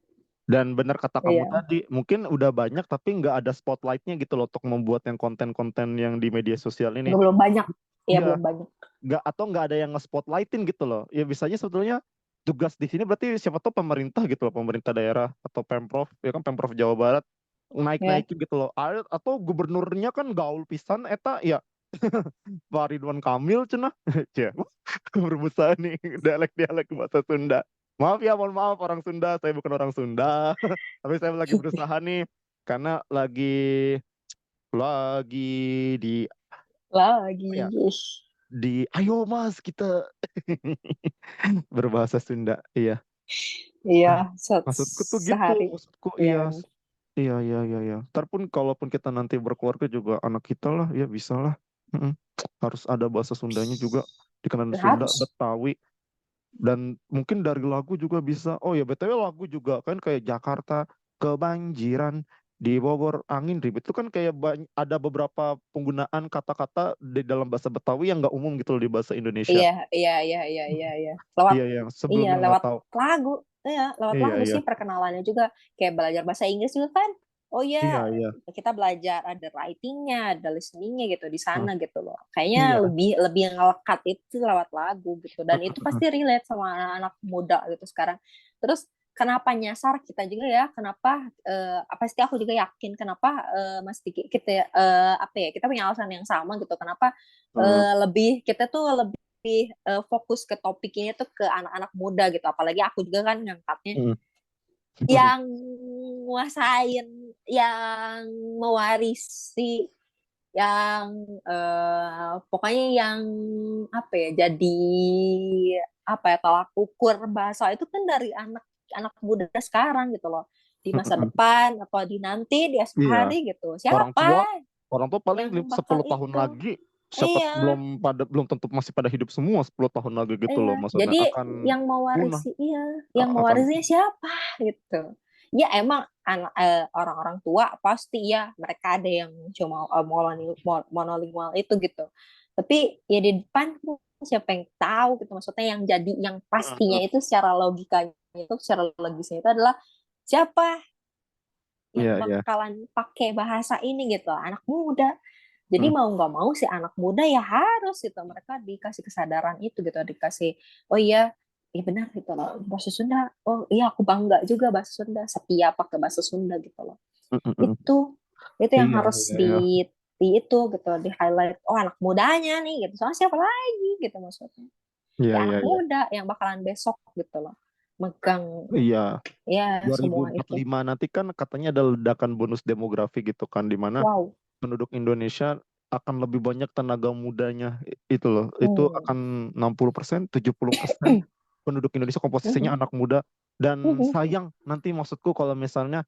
Dan benar kata kamu iya tadi, mungkin udah banyak tapi nggak ada spotlightnya gitu loh untuk membuat yang konten-konten yang di media sosial ini. nggak belum banyak ya Iya, belum banyak nggak, atau nggak ada yang nge-spotlightin gitu loh. Ya bisanya sebetulnya tugas di sini berarti siapa tahu pemerintah gitu loh, pemerintah daerah atau Pemprov, ya kan Pemprov Jawa Barat ya naik-naikin gitu loh. Atau gubernurnya kan gaul pisan eta ya, Pak Ridwan Kamil cenah. Cia, berusaha nih dialek-dialek bahasa Sunda. Maaf ya, mohon maaf orang Sunda, saya bukan orang Sunda. Tapi saya lagi berusaha nih karena lagi lagi di apa ya? Lagi. Di ayo Mas kita berbahasa Sunda. Iya. Iya, Ah, maksudku tuh gitu, sehari. maksudku Iya, iya. bener. Iya, iya, iya, iya. Ntar pun kalaupun kita nanti berkeluarga juga anak kita lah, ya bisa lah. Mm-mm. Harus ada bahasa Sundanya juga, dikenain Sunda, Harus. Betawi, dan mungkin dari lagu juga bisa. Oh ya, BTW lagu juga kan kayak Jakarta kebanjiran, di Bogor angin ribet itu kan kayak ada beberapa penggunaan kata-kata di dalam bahasa Betawi yang nggak umum gitu loh di bahasa Indonesia. Iya, iya, iya, iya, iya, iya. Lewat, Iya, yang iya, sebelumnya nggak lewat tahu. lagu. Iya, lewat Iya, lagu iya, sih perkenalannya juga. Kayak belajar bahasa Inggris juga kan. Oh iya, iya, iya. kita belajar ada writing-nya, ada listening-nya gitu di Hah, sana gitu loh. Kayaknya iya. lebih lebih ngelekat itu lewat lagu gitu. Dan itu pasti relate sama anak-anak muda gitu sekarang. Terus kenapa nyasar kita juga ya? Kenapa pasti aku juga yakin kenapa Mas Diki kita apa ya? Kita punya alasan yang sama gitu. Kenapa Heeh. lebih kita tuh lebih fokus ke topik ini tuh ke anak-anak muda gitu. Apalagi aku juga kan ngangkatnya Mm. yang nguasain, yang mewarisi, yang pokoknya yang apa ya, jadi apa ya, tolak ukur bahasa itu kan dari anak anak muda sekarang gitu loh, di masa depan atau di nanti di esok Iya, hari gitu, orang tua, siapa orang tua paling yang bakal 10 tahun itu. lagi, siapa Iya, belum tentu masih pada hidup semua 10 tahun lagi gitu iya, loh, maksudnya jadi akan yang punah, mewarisi, iya, yang akan mewarisinya siapa gitu. Ya emang orang-orang tua pasti ya mereka ada yang cuma monolingual itu gitu. Tapi ya di depan siapa yang tahu gitu, maksudnya yang jadi yang pastinya Heeh. itu secara logikanya itu secara logisnya itu adalah siapa yang Iya, iya. bakalan pakai bahasa ini gitu, anak muda. Jadi Heeh. mau nggak mau si anak muda ya harus gitu, mereka dikasih kesadaran itu gitu, dikasih oh iya, iya benar gitu loh, bahasa Sunda, oh iya aku bangga juga bahasa Sunda, setia pakai bahasa Sunda gitu loh. Heeh, heeh. Itu yang Iya, harus iya, iya. di itu gitu, di highlight, oh anak mudanya nih gitu, soalnya siapa lagi gitu maksudnya, Iya, ya iya, anak iya. muda yang bakalan besok gitu loh megang Iya, ya semua itu. 2045 nanti kan katanya ada ledakan bonus demografi gitu kan, di mana Wow. penduduk Indonesia akan lebih banyak tenaga mudanya, itu loh. Itu Hmm. akan 60%, 70% penduduk Indonesia komposisinya Mhm. anak muda. Dan Mhm. sayang nanti, maksudku kalau misalnya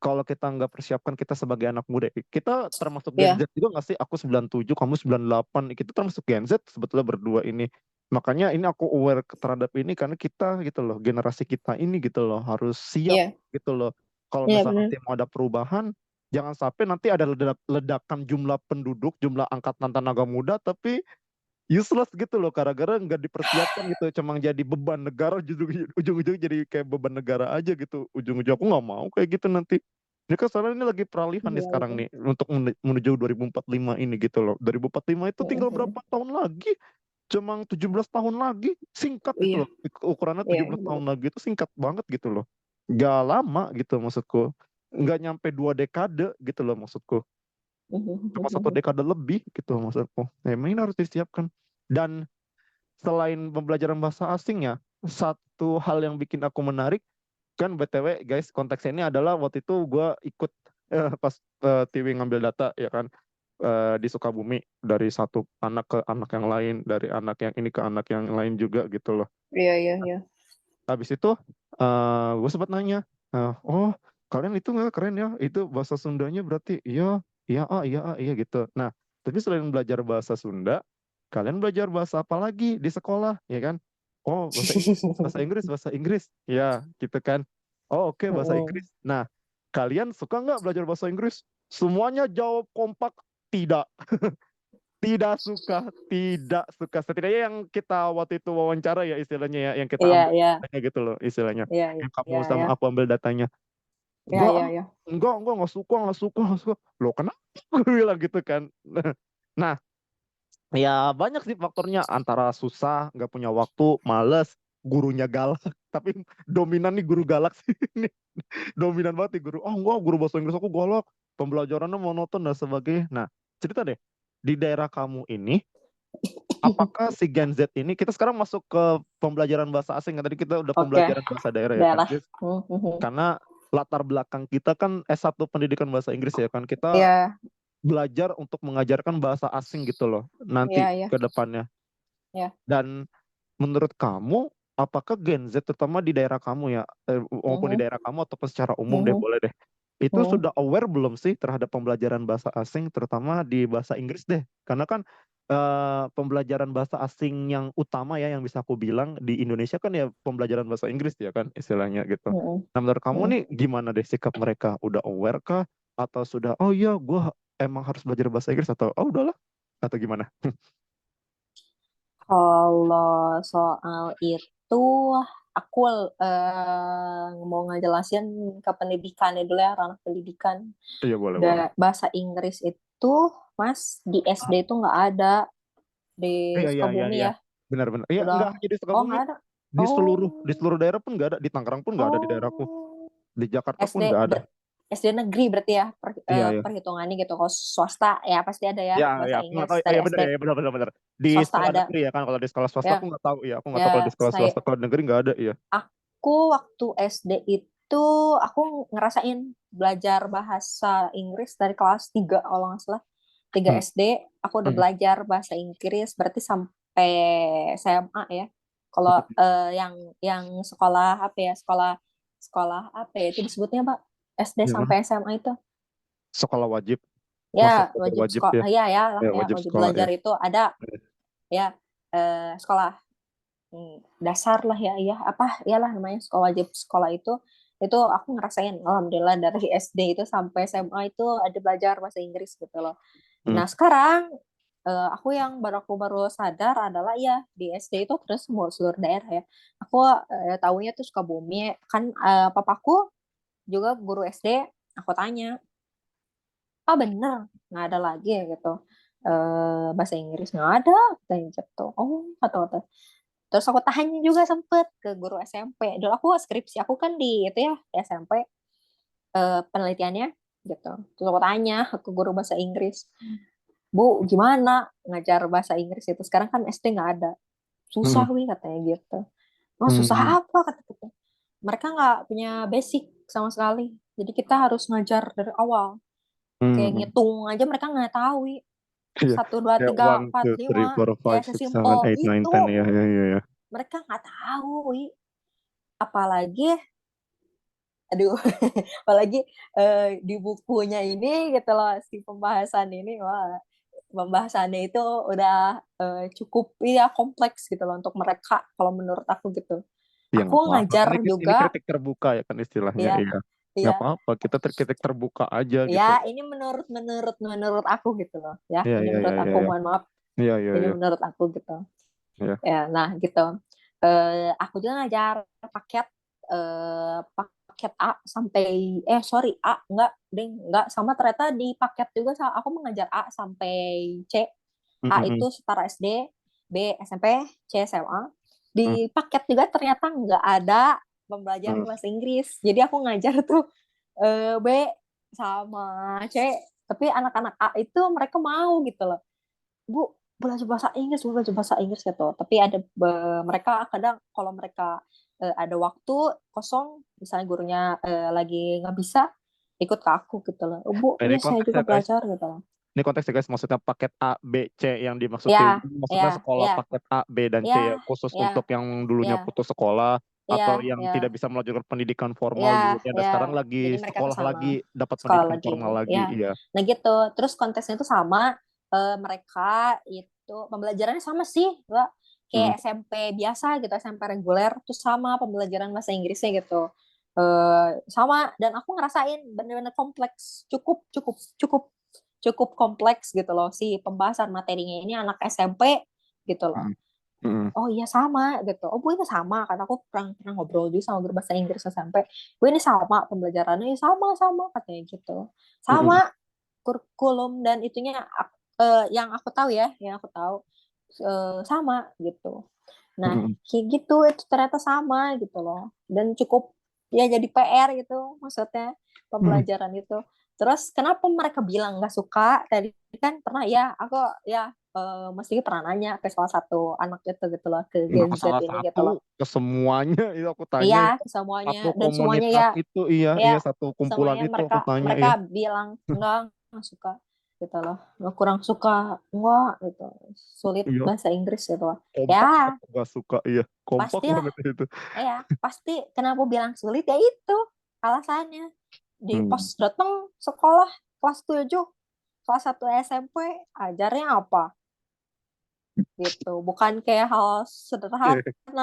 kalau kita nggak persiapkan kita sebagai anak muda, kita termasuk Gen Ya, Z juga nggak sih? Aku 97, kamu 98, kita termasuk Gen Z sebetulnya berdua ini. Makanya ini aku aware terhadap ini karena kita gitu loh, generasi kita ini gitu loh harus siap iya, gitu loh. Kalau iya misalnya benar. nanti mau ada perubahan, jangan sampai nanti ada ledakan jumlah penduduk, jumlah angkatan tenaga muda, tapi useless gitu loh, gara-gara nggak dipersiapkan gitu, cuma jadi beban negara, ujung-ujung jadi kayak beban negara aja gitu, ujung-ujung aku nggak mau kayak gitu nanti. Ini kan sekarang ini lagi peralihan nih Iya, sekarang iya. nih untuk menuju 2045 ini gitu loh. 2045 itu tinggal Mhm. berapa tahun lagi? Cuma 17 tahun lagi, singkat itu Iya, loh. Ukurannya iya 17 benar. tahun lagi itu singkat banget gitu loh. Gak lama gitu maksudku. Nggak nyampe 2 dekade gitu loh maksudku. Cuma satu Mhm. dekade lebih gitu maksudku. Nah, emang ini harus disiapkan. Dan selain pembelajaran bahasa asing ya, satu hal yang bikin aku menarik, kan BTW guys, konteksnya ini adalah waktu itu gue ikut pas Tiwi ngambil data ya kan, di Sukabumi, dari satu anak ke anak yang lain, dari anak yang ini ke anak yang lain juga gitu loh. Iya, iya, iya. Habis itu gue sempat nanya, oh kalian itu nggak keren ya, itu bahasa Sundanya berarti iya, iya iya iya gitu. Nah, tapi selain belajar bahasa Sunda, kalian belajar bahasa apa lagi di sekolah ya kan? Oh bahasa Inggris, bahasa Inggris, bahasa Inggris, ya gitu kan. Oh oke, bahasa Mhm. Inggris. Nah, kalian suka nggak belajar bahasa Inggris? Semuanya jawab kompak tidak. Tidak suka, tidak suka. Setidaknya yang kita waktu itu wawancara ya istilahnya ya, yang kita Iya, ambil iya, datanya gitu loh istilahnya. iya, Yang iya, kamu iya, sama aku ambil datanya. iya, Enggak, iya, iya. nggak suka, nggak suka, nggak suka. Loh kenapa? Gue bilang gitu kan. Nah, ya banyak sih faktornya. Antara susah, nggak punya waktu, males, gurunya galak. Tapi dominan nih guru galak sih. Ini dominan banget nih guru. Oh enggak, guru bahasa Inggris aku galak. Pembelajarannya monoton dan sebagainya. Nah, cerita deh. Di daerah kamu ini, apakah si Gen Z ini, kita sekarang masuk ke pembelajaran bahasa asing kan, tadi kita udah Oke, pembelajaran bahasa daerah ya kan, daerah. Mhm. karena latar belakang kita kan S1 pendidikan bahasa Inggris ya kan, kita Iya, belajar untuk mengajarkan bahasa asing gitu loh Iya, nanti iya, ke depannya. iya. Dan menurut kamu, apakah Gen Z terutama di daerah kamu ya, maupun di Mhm, daerah kamu ataupun secara umum deh mhm, boleh deh, itu mhm, sudah aware belum sih terhadap pembelajaran bahasa asing, terutama di bahasa Inggris deh? Karena kan pembelajaran bahasa asing yang utama ya, yang bisa aku bilang di Indonesia kan ya pembelajaran bahasa Inggris ya kan istilahnya gitu. mhm, Nah menurut kamu mhm. nih gimana deh sikap mereka? Udah aware kah? Atau sudah, oh iya gue emang harus belajar bahasa Inggris, atau oh udahlah, atau gimana? Kalau soal itu, aku mau ngejelasin ke pendidikannya dulu ya, ranah pendidikan. Iya boleh boleh. Bahasa Inggris itu, Mas, di SD itu nggak ada di Iya iya iya Sukabumi iya. ya. Benar-benar. Iya Udah, nggak hanya di oh Sukabumi, nggak ada. di seluruh di Oh, seluruh daerah pun nggak ada. Di Tangerang pun nggak ada di daerahku. oh. Di Jakarta pun SD nggak ada. SD negeri berarti ya, Iya iya. perhitungannya gitu. Kalau swasta ya pasti ada ya Ya ya bahasa aku nggak Inggris tahu. Oh, dari iya benar SD. ya benar benar benar. Di Swasta sekolah ada negeri ya kan, kalau di sekolah swasta aku ya. nggak tahu. Iya aku nggak tahu kalau Ya, di sekolah swasta. Kalau negeri nggak ada. Iya. aku waktu SD itu aku ngerasain belajar bahasa Inggris dari kelas 3 kalau nggak salah. 3 Hmm. SD aku udah Hmm. belajar bahasa Inggris berarti sampai SMA ya. Kalau Hmm. yang sekolah apa ya? Sekolah sekolah apa ya itu disebutnya, Pak? SD Iya. sampai SMA itu. Sekolah wajib. Ya, Masuk belajar wajib wajib sekolah. ya. Ya, ya lah Ya ya, wajib wajib sekolah ya. belajar itu ada ya, sekolah dasar lah ya, ya apa iyalah namanya sekolah wajib sekolah itu aku ngerasain alhamdulillah dari SD itu sampai SMA itu ada belajar bahasa Inggris gitu loh. Hmm. Nah sekarang aku baru sadar adalah ya di SD itu terus semua seluruh daerah ya. Aku tahunya tuh Sukabumi kan, papaku juga guru SD. Aku tanya, ah bener nggak ada lagi ya gitu, bahasa Inggris nggak ada katanya gitu. Oh kata. Terus aku tanya juga sempet ke guru SMP. Dulu aku skripsi aku kan di itu ya di SMP, penelitiannya gitu. Terus aku tanya ke guru bahasa Inggris, Bu, gimana ngajar bahasa Inggris itu? Sekarang kan SD nggak ada. Susah Hmm. wih katanya gitu. Oh susah Hmm. apa kata kita? Mereka nggak punya basic sama sekali. Jadi kita harus ngajar dari awal. Kayak Hmm. ngitung aja mereka nggak tahu. Wi. Iya. Satu, dua, Ya tiga, one empat, two three lima. four Ya five six seven sesimpel eight nine itu. ten ya ya ya ya. Mereka nggak tahu. Wi. Apalagi aduh apalagi di bukunya ini gitu loh si pembahasan ini wah pembahasannya itu udah cukup ya kompleks gitu loh untuk mereka kalau menurut aku gitu. Iya Aku nggak apa-apa. Kan ngajar ini juga kritik terbuka ya kan istilahnya. ya, Iya. Nggak ya, apa-apa. Kita kritik terbuka aja gitu. ya ini menurut aku gitu loh ya, Iya ini iya iya menurut iya aku iya. mohon maaf, Iya iya ini iya. menurut aku gitu. Iya. Ya, nah gitu. Aku juga ngajar paket paket A sampai sorry A enggak ding enggak sama ternyata di paket juga aku mengajar A sampai C. Mm, A mm, mm. itu setara SD, B SMP, C SMA. Mm, Di paket juga ternyata nggak ada pembelajaran mm. bahasa Inggris. Jadi aku ngajar tuh B sama C. Tapi anak-anak A itu mereka mau gitu loh. Bu, belajar bahasa Inggris gitu. Tapi ada mereka kadang kalau mereka ada waktu kosong, misalnya gurunya lagi nggak bisa, ikut ke aku gitu loh. Oh, Bu, Nah, ini iya saya konteks ya juga guys. belajar gitu loh. Ini konteks ya guys. Maksudnya paket A, B, C yang dimaksudin. Ya, Maksudnya ya, sekolah ya, paket A, B, dan C ya. ya, Khusus untuk ya, yang dulunya ya, putus sekolah. Atau ya, yang tidak ya, bisa melanjutkan pendidikan formal ya, gitu ya. Dan sekarang ya. Jadi lagi mereka ke sekolah sana lagi. Dapat sekolah pendidikan formal lagi, lagi. ya. Iya. Nah gitu. Terus konteksnya itu sama. Mereka itu pembelajarannya sama sih, Mbak. Kayak Hmm. SMP biasa gitu, SMP reguler, terus sama pembelajaran bahasa Inggrisnya gitu. Sama dan aku ngerasain bener-bener kompleks, cukup cukup cukup cukup kompleks gitu loh si pembahasan materinya ini anak SMP gitu loh. Hmm. Hmm. Oh iya sama gitu. Oh bu ini sama karena aku pernah pernah ngobrol juga sama guru bahasa Inggris SMP. Bu ini sama pembelajarannya ya sama katanya gitu. Hmm. Sama kurikulum dan itunya yang aku tahu ya, yang aku tahu sama gitu. Nah, Hmm. kayak gitu itu ternyata sama gitu loh. Dan cukup ya jadi PR gitu maksudnya Hmm. pembelajaran itu. Terus kenapa mereka bilang nggak suka? Tadi kan pernah ya aku ya mesti pernah nanya ke salah satu anak itu gitu loh, ke Nggak Gen ke Z salah ini gitu loh. satu, ke semuanya itu aku tanya. Iya, Ya. ke semuanya Satu dan semuanya komunitas ya itu iya ya iya satu kumpulan semuanya itu mereka aku tanya mereka ya. bilang enggak suka. gitu loh. Nggak kurang suka nggak gitu. Sulit Iya, bahasa Inggris gitu loh. kompak Ya, siapa gak suka, iya kompak pastilah. banget itu. Ya, pasti kenapa bilang sulit ya itu alasannya. Di pas Hmm. datang sekolah kelas 7 kelas 1 SMP, ajarnya apa? Gitu. Bukan kayak hal sederhana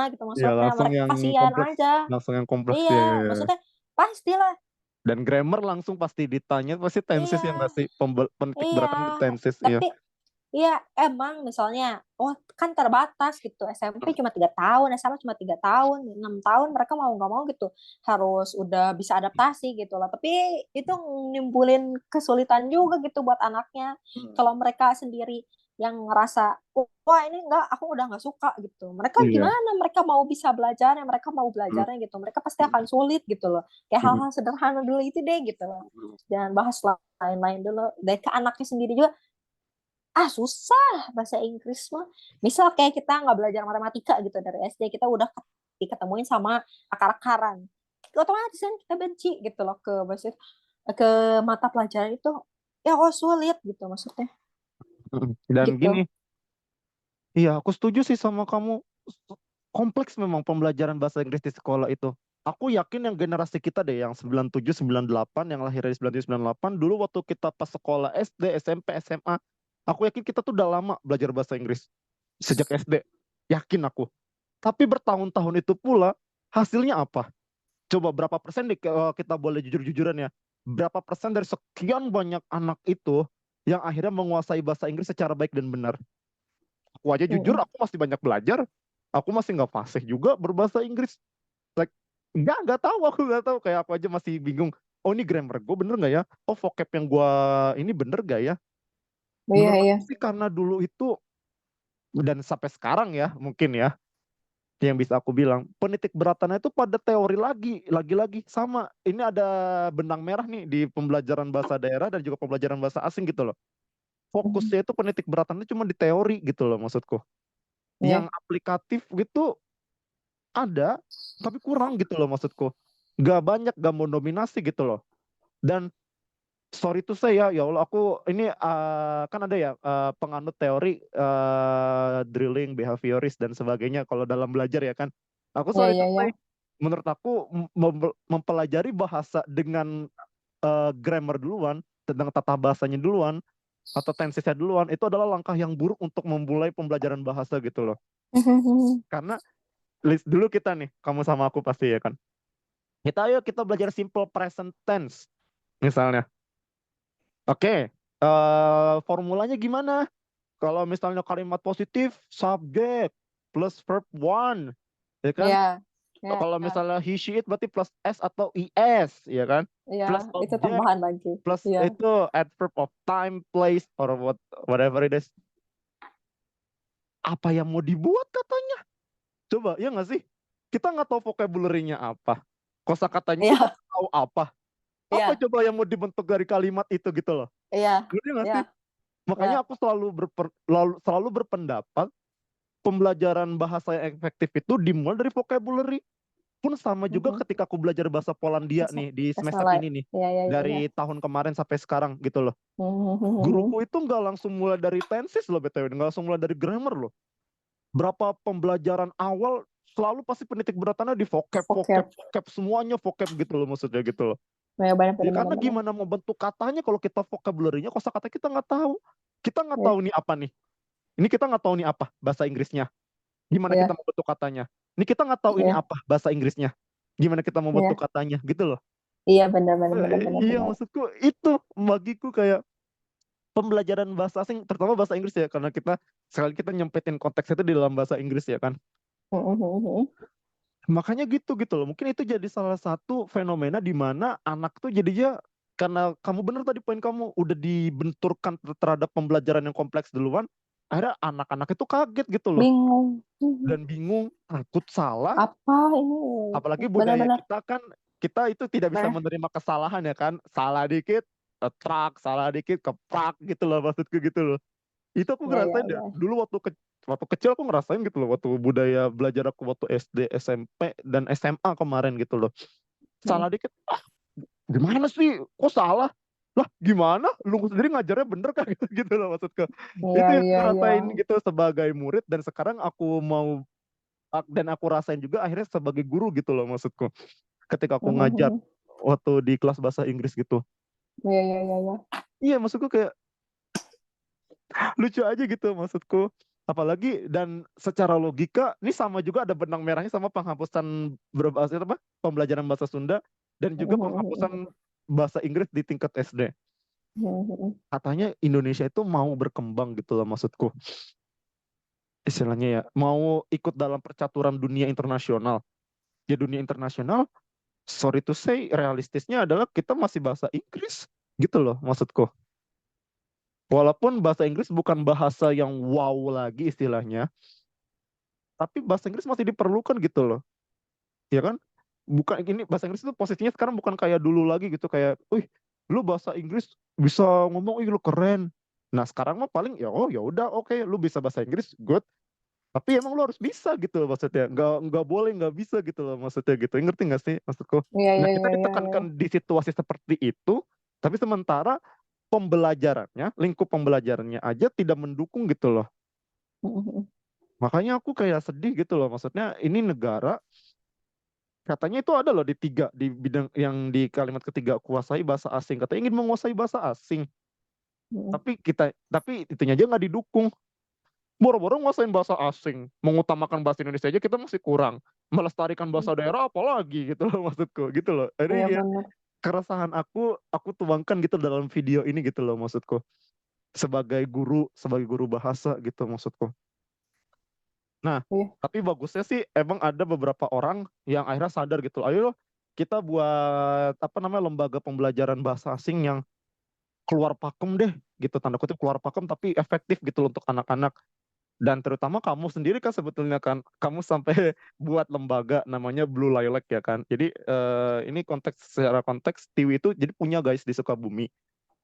gitu Iya, maksudnya. langsung Mereka yang kasihan kompleks, aja. langsung yang kompleks Iya, ya, ya, ya. maksudnya pastilah. Dan grammar langsung pasti ditanya pasti tenses Iya, yang nggak sih, penitik iya. beratan itu tenses ya. Tapi iya, emang misalnya, oh kan terbatas gitu. SMP cuma 3 tahun, SMA cuma 3 tahun, 6 tahun mereka mau nggak mau gitu harus udah bisa adaptasi gitu lah. Tapi itu nimbulin kesulitan juga gitu buat anaknya. Kalau mereka sendiri yang ngerasa, wah ini enggak, aku udah nggak suka gitu. Mereka Iya. gimana? Mereka mau bisa belajarnya, mereka mau belajarnya gitu. Mereka pasti akan sulit gitu loh. Kayak hal-hal sederhana dulu itu deh gitu loh. Jangan bahas lain-lain dulu. Dan ke anaknya sendiri juga, susah bahasa Inggris mah. Misal kayak kita nggak belajar matematika gitu dari SD, kita udah diketemuin sama akar-akaran, otomatis kan kita benci gitu loh ke mata pelajaran itu. Ya kok sulit gitu maksudnya Dan gitu. gini, iya aku setuju sih sama kamu. Kompleks memang pembelajaran bahasa Inggris di sekolah itu. Aku yakin yang generasi kita deh, yang 97, 98, yang lahir dari 97, 98, dulu waktu kita pas sekolah SD, SMP, SMA, aku yakin kita tuh udah lama belajar bahasa Inggris. Sejak SD. Yakin aku. Tapi bertahun-tahun itu pula, hasilnya apa? Coba berapa persen deh, kita boleh jujur-jujuran ya. Berapa persen dari sekian banyak anak itu yang akhirnya menguasai bahasa Inggris secara baik dan benar? Aku aja jujur, Mm-mm. aku masih banyak belajar. Aku masih nggak fasih juga berbahasa Inggris. Like, nggak tahu, aku nggak tahu. Kayak aku aja masih bingung. Oh ini grammar gue bener nggak ya? Oh vocab yang gue ini bener nggak ya? Iya, Menurut iya. aku sih karena dulu itu, dan sampai sekarang ya mungkin ya, yang bisa aku bilang penitik beratannya itu pada teori lagi-lagi sama ini ada benang merah nih di pembelajaran bahasa daerah dan juga pembelajaran bahasa asing gitu loh. Mhm. Fokusnya itu penitik beratannya cuma di teori gitu loh maksudku. Yang Iya. aplikatif gitu ada tapi kurang gitu loh maksudku. Gak banyak, gak mau dominasi gitu loh. Dan sorry to say ya Allah, aku ini kan ada ya penganut teori drilling, behavioris dan sebagainya kalau dalam belajar ya kan. Aku Iya, sorry iya, to iya. say, menurut aku mempelajari bahasa dengan grammar duluan, tentang tata bahasanya duluan atau tensesnya duluan itu adalah langkah yang buruk untuk memulai pembelajaran bahasa gitu loh. Karena list dulu kita nih, kamu sama aku pasti ya kan. Kita belajar simple present tense misalnya. Oke, formulanya gimana? Kalau misalnya kalimat positif, subject plus verb one, ya kan? Iya, iya, Kalau misalnya he, she, it berarti plus s atau es, ya kan? iya. Plus Itu object, tambahan lagi. plus Iya. itu adverb of time, place, or whatever it is. Apa yang mau dibuat katanya? Coba, ya nggak sih? Kita nggak tahu vocabulary-nya apa. Kosakatanya kita Iya, nggak tahu apa. Apa iya, coba yang mau dibentuk dari kalimat itu gitu loh? iya, Ngerti nggak iya, sih? iya. Makanya aku selalu berpendapat pembelajaran bahasa yang efektif itu dimulai dari vocabulary. Pun sama juga Mhm. ketika aku belajar bahasa Polandia Bahasa, nih di bahasa semester lain. ini nih. Iya, iya, iya, iya. Dari tahun kemarin sampai sekarang gitu loh. Mhm. Guruku itu nggak langsung mulai dari tenses loh BTW, nggak langsung mulai dari grammar loh. Berapa pembelajaran awal selalu pasti penitik beratannya di vocab, vocab, Vocab. vocab, semuanya vocab gitu loh maksudnya gitu loh. Ya, benar, Ya benar, benar, karena benar. gimana mau bentuk katanya kalau kita vocabulary-nya kosakata kita nggak tahu. Kita nggak Iya, tahu nih apa nih. Ini kita nggak tahu nih apa bahasa Inggrisnya. Gimana kita iya, mau bentuk katanya? Ini kita nggak tahu ini iya, apa bahasa Inggrisnya. Gimana kita mau bentuk iya. katanya gitu loh. Iya, benar, benar, benar, benar, Iya benar. maksudku itu bagiku kayak pembelajaran bahasa asing, terutama bahasa Inggris ya, karena kita sekali kita nyempetin konteks itu di dalam bahasa Inggris ya kan. Mhm. Makanya gitu loh. Mungkin itu jadi salah satu fenomena di mana anak tuh jadinya, karena kamu bener tadi poin kamu udah dibenturkan terhadap pembelajaran yang kompleks duluan, akhirnya anak-anak itu kaget gitu loh Bingung. dan bingung, takut salah. Apa ini? Apalagi budaya Benar-benar. kita kan, kita itu tidak bisa Benar. menerima kesalahan ya kan, salah dikit tetrak, salah dikit keprak gitu loh maksudku gitu loh. Itu aku Iya, iya, ngerasain ya iya. dulu waktu kecil aku ngerasain gitu loh, waktu budaya belajar aku waktu SD, SMP dan SMA kemarin gitu loh. Mhm. Salah dikit, gimana sih kok salah, lah gimana? Lu sendiri ngajarnya bener kan? Gitu loh maksudku. Iya, Itu yang iya, aku iya. rasain gitu sebagai murid dan sekarang dan aku rasain juga akhirnya sebagai guru gitu loh maksudku. Ketika aku ngajar waktu di kelas bahasa Inggris gitu. Iya, iya, iya, iya. Iya maksudku kayak lucu aja gitu maksudku. Apalagi dan secara logika ini sama juga ada benang merahnya sama penghapusan berbahasa apa? Pembelajaran bahasa Sunda dan juga penghapusan bahasa Inggris di tingkat SD. Katanya Indonesia itu mau berkembang gitu loh maksudku. Istilahnya ya, mau ikut dalam percaturan dunia internasional. Ya dunia internasional, sorry to say, realistisnya adalah kita masih bahasa Inggris gitu loh maksudku. Walaupun bahasa Inggris bukan bahasa yang wow lagi istilahnya, tapi bahasa Inggris masih diperlukan gitu loh. Ya kan? Bukan ini bahasa Inggris itu posisinya sekarang bukan kayak dulu lagi gitu kayak, "Wih, lu bahasa Inggris bisa ngomong, ih lu keren." Nah, sekarang mah paling ya oh ya udah oke, lu bisa bahasa Inggris, good. Tapi emang lu harus bisa gitu loh maksudnya. Nggak boleh nggak bisa gitu loh maksudnya gitu. Ngerti nggak sih maksudku? Iya, Nah, iya, kita iya, iya, iya. ditekankan di situasi seperti itu, tapi sementara pembelajarannya, lingkup pembelajarannya aja tidak mendukung gitu loh. Makanya aku kayak sedih gitu loh. Maksudnya ini negara katanya itu ada loh di bidang yang di kalimat ketiga kuasai bahasa asing. Katanya ingin menguasai bahasa asing. Tapi itunya aja nggak didukung. Boro-boro nguasain bahasa asing, mengutamakan bahasa Indonesia aja kita masih kurang. Melestarikan bahasa daerah apalagi gitu loh maksudku, gitu loh. Iya, Jadi ya benar. keresahan aku tuangkan gitu dalam video ini gitu loh maksudku. Sebagai guru bahasa gitu maksudku. Nah, Iya. tapi bagusnya sih emang ada beberapa orang yang akhirnya sadar gitu. Ayo kita buat apa namanya lembaga pembelajaran bahasa asing yang keluar pakem deh gitu tanda kutip keluar pakem tapi efektif gitu loh untuk anak-anak. Dan terutama kamu sendiri kan sebetulnya kan kamu sampai buat lembaga namanya Blue Lilac ya kan. Jadi ini secara konteks Tiwi itu jadi punya guys di Sukabumi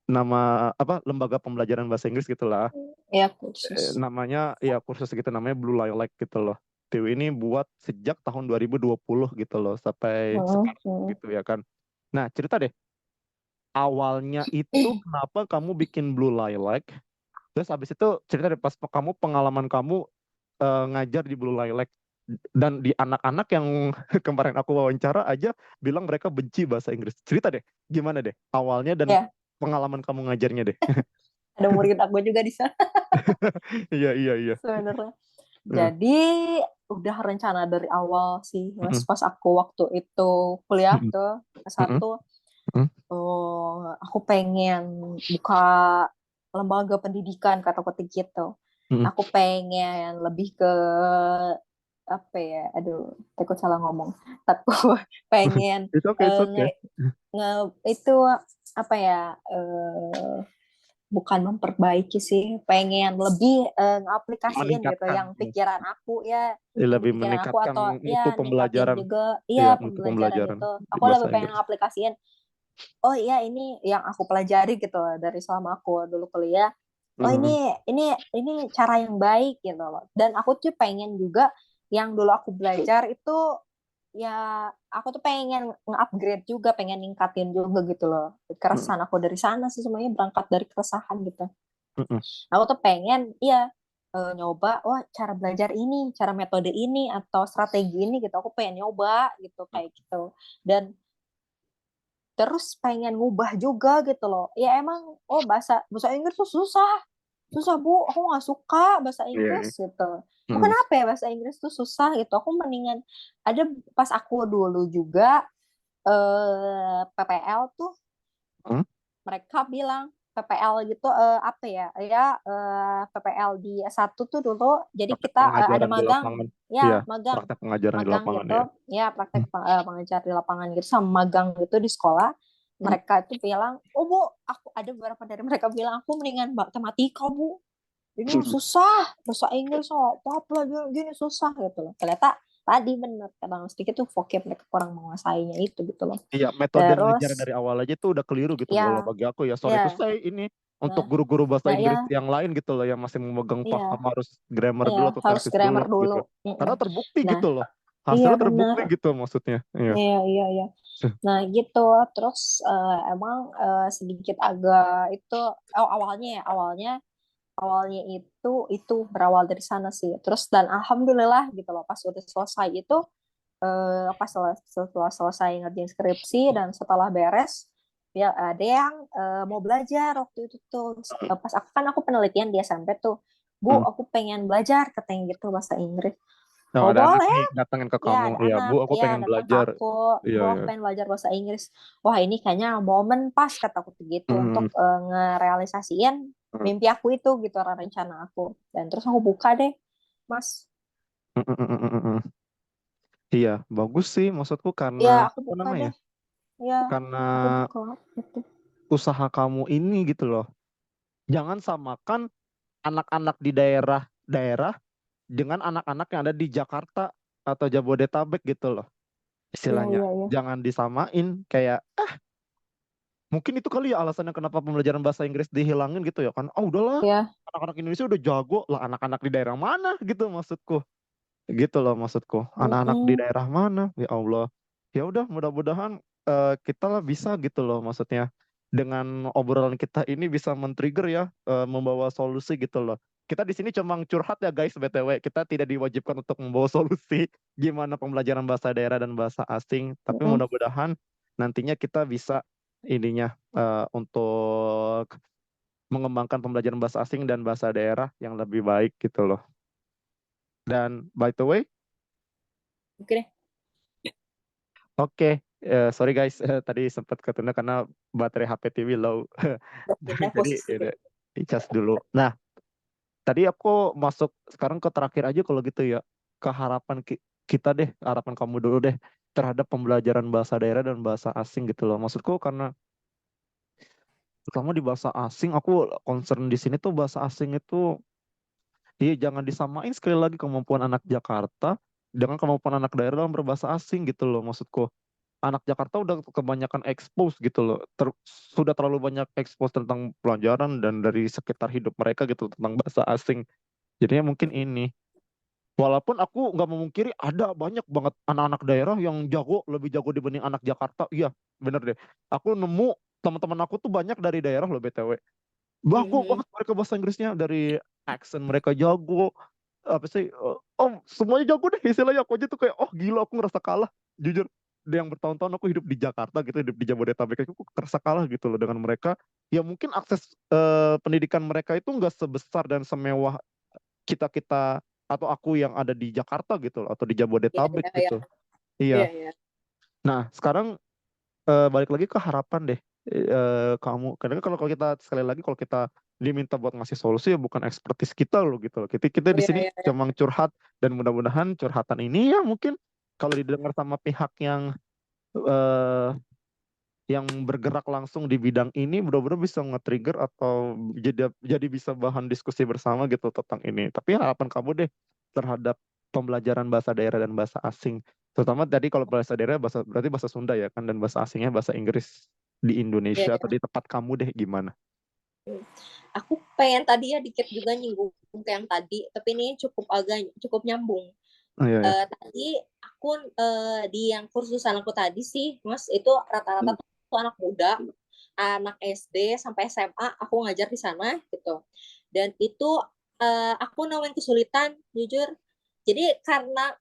nama apa lembaga pembelajaran bahasa Inggris gitulah. Iya, kursus. Namanya ya kursus gitu namanya Blue Lilac gitu loh. Tiwi ini buat sejak tahun 2020 gitu loh sampai sekarang gitu ya kan. Nah, cerita deh awalnya itu kenapa kamu bikin Blue Lilac? Terus habis itu cerita deh pas kamu pengalaman kamu ngajar di Blue Lilac dan di anak-anak yang kemarin aku wawancara aja bilang mereka benci bahasa Inggris. Cerita deh, gimana deh awalnya dan Ya, pengalaman kamu ngajarnya deh. ada murid aku juga di sana Iya iya iya. sebenarnya. Eh, Jadi udah rencana dari awal sih, Mas. mm, Pas aku waktu itu kuliah mm, tuh mm, S1, mm, aku pengen buka lembaga pendidikan kata ketik gitu. mm. Aku pengen lebih ke apa ya? Aduh, takut salah ngomong. Aku pengen It's okay, it's okay. itu apa ya? Bukan memperbaiki sih, pengen lebih ngaplikasiin gitu Meningkatkan, yang pikiran aku ya, yang di lebih pikiran aku meningkatkan atau mutu ya ningkatin pembelajaran, juga ya ya mutu pembelajaran pembelajaran itu. di Aku bahasa lebih pengen Inggris. ngaplikasiin. Oh iya ini yang aku pelajari gitu loh dari selama aku dulu kuliah. Oh Mm, ini cara yang baik gitu loh. Dan aku tuh pengen juga yang dulu aku belajar itu ya aku tuh pengen nge-upgrade juga, pengen ningkatin juga gitu loh. mm, Keresahan aku dari sana sih semuanya berangkat dari keresahan gitu. mm, mm, Aku tuh pengen iya nyoba wah cara belajar ini, cara metode ini atau strategi ini gitu. Aku pengen nyoba gitu kayak gitu. Dan terus pengen ngubah juga gitu loh. Ya emang oh bahasa bahasa Inggris tuh susah. Susah Bu, aku nggak suka bahasa Inggris iya, gitu. Oh, mm, kenapa ya bahasa Inggris tuh susah gitu? Aku mendingan ada pas aku dulu juga PPL tuh mm. mereka bilang PPL gitu apa ya PPL di S1 tuh dulu jadi Praktek kita ada pengajaran di magang lapangan, iya, ya magang praktek pengajaran di magang lapangan ya. gitu ya praktek pengajar di lapangan gitu sama magang gitu di sekolah Mm, mereka itu bilang oh Bu aku ada beberapa dari mereka bilang aku mendingan matematika Bu ini susah bahasa Inggris oh apa gini susah gitu loh ternyata tadi bener kadang sedikit tuh vocab mereka kurang menguasainya itu gitu loh Iya, metode ngajar terus dari awal aja tuh udah keliru gitu kalau ya bagi aku ya. Sorry to ya say ini untuk nah guru-guru bahasa nah ya Inggris yang lain gitu loh yang masih memegang paham iya harus grammar iya dulu atau harus servis dulu grammar dulu. gitu. Mm-mm. Karena terbukti Nah gitu loh. Iya hasilnya benar. terbukti gitu maksudnya. Iya. Iya. Nah gitu, terus emang sedikit agak itu awalnya itu berawal dari sana sih. Terus dan alhamdulillah gitu loh pas udah selesai itu pas setelah selesai ngerjain skripsi dan setelah beres ya ada yang mau belajar waktu itu tuh. Pas aku penelitian di SMP tuh. Bu, Hmm. aku pengen belajar katanya gitu bahasa Inggris. Oh, Oh ada anak boleh, nih datangin ke ya kamu. ada Iya, anak Bu, aku ya pengen datang ke belajar. aku. Iya, Bu, iya. aku pengen belajar bahasa Inggris. Wah ini kayaknya momen pas kataku gitu untuk Hmm. ngerealisasiin Hmm. mimpi aku itu gitu rencana aku. Dan terus aku buka deh, Mas. Hmm. Hmm. Hmm. Hmm. Hmm. Iya, bagus sih maksudku karena Ya aku apa buka namanya? deh. Ya Karena aku buka itu. usaha kamu ini gitu loh. Jangan samakan anak-anak di daerah-daerah dengan anak-anak yang ada di Jakarta atau Jabodetabek gitu loh. Iya Istilahnya. iya iya. Jangan disamain kayak mungkin itu kali ya alasannya kenapa pembelajaran bahasa Inggris dihilangin gitu ya kan. Oh udahlah, Ya. anak-anak Indonesia udah jago lah, anak-anak di daerah mana gitu maksudku. Gitu loh maksudku. Anak-anak di Mm-mm. daerah mana? Ya Allah. Ya udah mudah-mudahan kita lah bisa gitu loh maksudnya. Dengan obrolan kita ini bisa men-trigger ya, membawa solusi gitu loh. Kita di sini cuma curhat ya guys, BTW. Kita tidak diwajibkan untuk membawa solusi gimana pembelajaran bahasa daerah dan bahasa asing. Tapi Mm-mm. mudah-mudahan nantinya kita bisa ininya untuk mengembangkan pembelajaran bahasa asing dan bahasa daerah yang lebih baik gitu loh. Dan by the way, Oke deh. oke, sorry guys, tadi sempat ketunda karena baterai HP TV low. Berpindah Jadi posisi ini deh. dicas dulu. Nah, tadi aku masuk sekarang ke terakhir aja kalau gitu ya. Ke harapan kita deh, harapan kamu dulu deh terhadap pembelajaran bahasa daerah dan bahasa asing gitu loh. Maksudku karena terutama di bahasa asing, aku concern di sini tuh bahasa asing itu, iya jangan disamain sekali lagi kemampuan anak Jakarta dengan kemampuan anak daerah dalam berbahasa asing gitu loh maksudku. Anak Jakarta udah kebanyakan expose gitu loh. Sudah terlalu banyak expose tentang pelajaran dan dari sekitar hidup mereka gitu tentang bahasa asing. Jadinya mungkin ini. Walaupun aku nggak memungkiri ada banyak banget anak-anak daerah yang jago, lebih jago dibanding anak Jakarta. Iya, bener deh. Aku nemu teman-teman aku tuh banyak dari daerah loh BTW. Bagus Mhm. banget mereka bahasa Inggrisnya, dari accent mereka jago. Apa sih? Oh, semuanya jago deh istilahnya. Aku aja tuh kayak, oh gila aku ngerasa kalah. Jujur, yang bertahun-tahun aku hidup di Jakarta gitu, hidup di Jabodetabek, aku ngerasa kalah gitu loh dengan mereka. Ya mungkin akses pendidikan mereka itu nggak sebesar dan semewah kita-kita atau aku yang ada di Jakarta gitu loh, atau di Iya Jabodetabek iya iya. gitu. Iya Iya. iya. Nah, sekarang balik lagi ke harapan deh, kamu. Karena kalau kita sekali lagi kalau kita diminta buat ngasih solusi ya bukan ekspertis kita loh gitu loh. Kita di Iya sini iya iya. cuma curhat dan mudah-mudahan curhatan ini ya mungkin kalau didengar sama pihak eh, yang bergerak langsung di bidang ini benar-benar bisa nge-trigger atau jadi bisa bahan diskusi bersama gitu tentang ini. Tapi harapan kamu deh terhadap pembelajaran bahasa daerah dan bahasa asing. Terutama tadi kalau bahasa daerah berarti bahasa Sunda ya kan, dan bahasa asingnya bahasa Inggris di Iya, Indonesia atau iya. di tempat kamu deh gimana? Hmm. Aku pengen tadi ya dikit juga nyinggung ke yang tadi, tapi ini cukup nyambung. Oh, iya, iya. Tadi aku di yang kursusan aku tadi sih, Mas, itu rata-rata tuh anak muda, anak SD sampai SMA aku ngajar di sana gitu. Dan itu aku nemuin kesulitan jujur. Jadi karena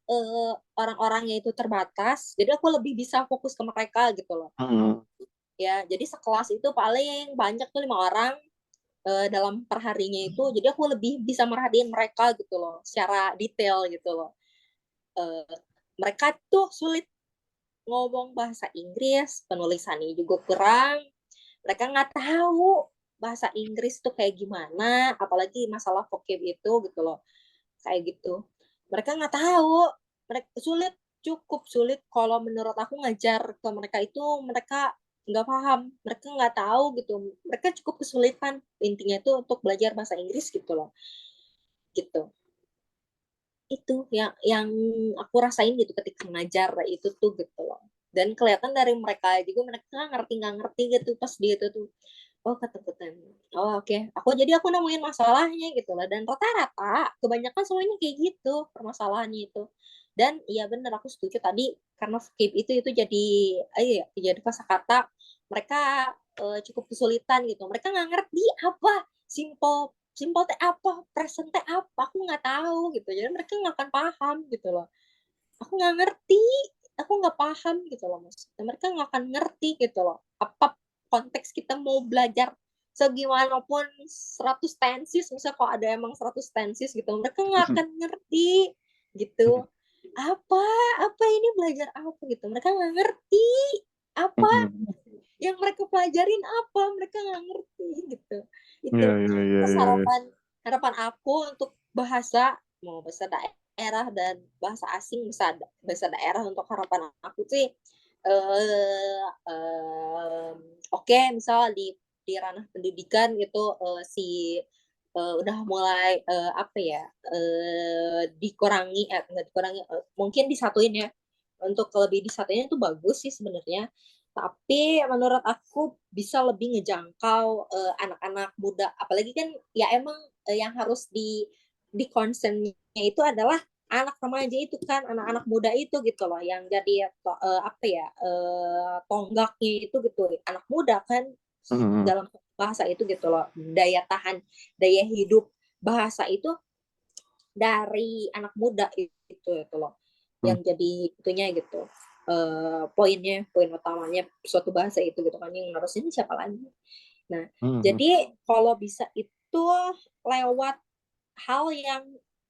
orang-orangnya itu terbatas, jadi aku lebih bisa fokus ke mereka gitu loh. Hmm. Ya, jadi sekelas itu paling banyak tuh 5 orang dalam perharinya itu. Jadi aku lebih bisa merhatiin mereka gitu loh, secara detail gitu loh. Eh, Mereka tuh sulit ngomong bahasa Inggris, penulisannya juga kurang. Mereka nggak tahu bahasa Inggris tuh kayak gimana, apalagi masalah vocab itu gitu loh, kayak gitu. Mereka nggak tahu, mereka sulit, cukup sulit kalau menurut aku ngajar ke mereka itu mereka nggak paham, mereka nggak tahu gitu, mereka cukup kesulitan intinya itu untuk belajar bahasa Inggris gitu loh, gitu. Itu yang aku rasain gitu ketika ngajar itu tuh gitu loh, dan kelihatan dari mereka juga mereka ngerti nggak ngerti gitu pas dia itu tuh Oh, ketakutan. Oh, oke. Aku nemuin masalahnya gitu lah, dan rata-rata kebanyakan semuanya kayak gitu permasalahannya itu. Dan iya bener aku setuju tadi karena skip itu jadi iya jadi kosakata mereka, cukup kesulitan gitu. Mereka nggak ngerti apa simple simple teh apa, present teh apa, aku nggak tahu gitu. Jadi mereka nggak akan paham gitu loh. Aku nggak ngerti, aku nggak paham gitu loh maksudnya. Mereka nggak akan ngerti gitu loh. Apa konteks kita mau belajar segimanapun 100 tensis, misalnya kalau ada emang 100 tensis gitu, mereka nggak akan ngerti gitu. Apa, apa ini belajar apa gitu. Mereka nggak ngerti apa yang mereka pelajarin apa, mereka nggak ngerti gitu. Itu. Iya, iya, iya, Terus iya, iya. harapan aku untuk bahasa mau bahasa daerah dan bahasa asing bahasa daerah untuk harapan aku sih oke misal di ranah pendidikan gitu udah mulai apa ya dikurangi enggak dikurangi mungkin disatuin ya untuk lebih disatuin itu bagus sih sebenarnya tapi menurut aku bisa lebih ngejangkau anak-anak muda apalagi kan ya emang yang harus di concernnya itu adalah anak remaja itu kan anak-anak muda itu gitu loh yang jadi apa ya tonggaknya itu gitu anak muda kan Mhm. dalam bahasa itu gitu loh daya tahan daya hidup bahasa itu dari anak muda itu loh Mhm. yang jadi itunya gitu poin utamanya suatu bahasa itu gitu kan yang nerusin siapa lagi nah Mhm. jadi kalau bisa itu lewat hal yang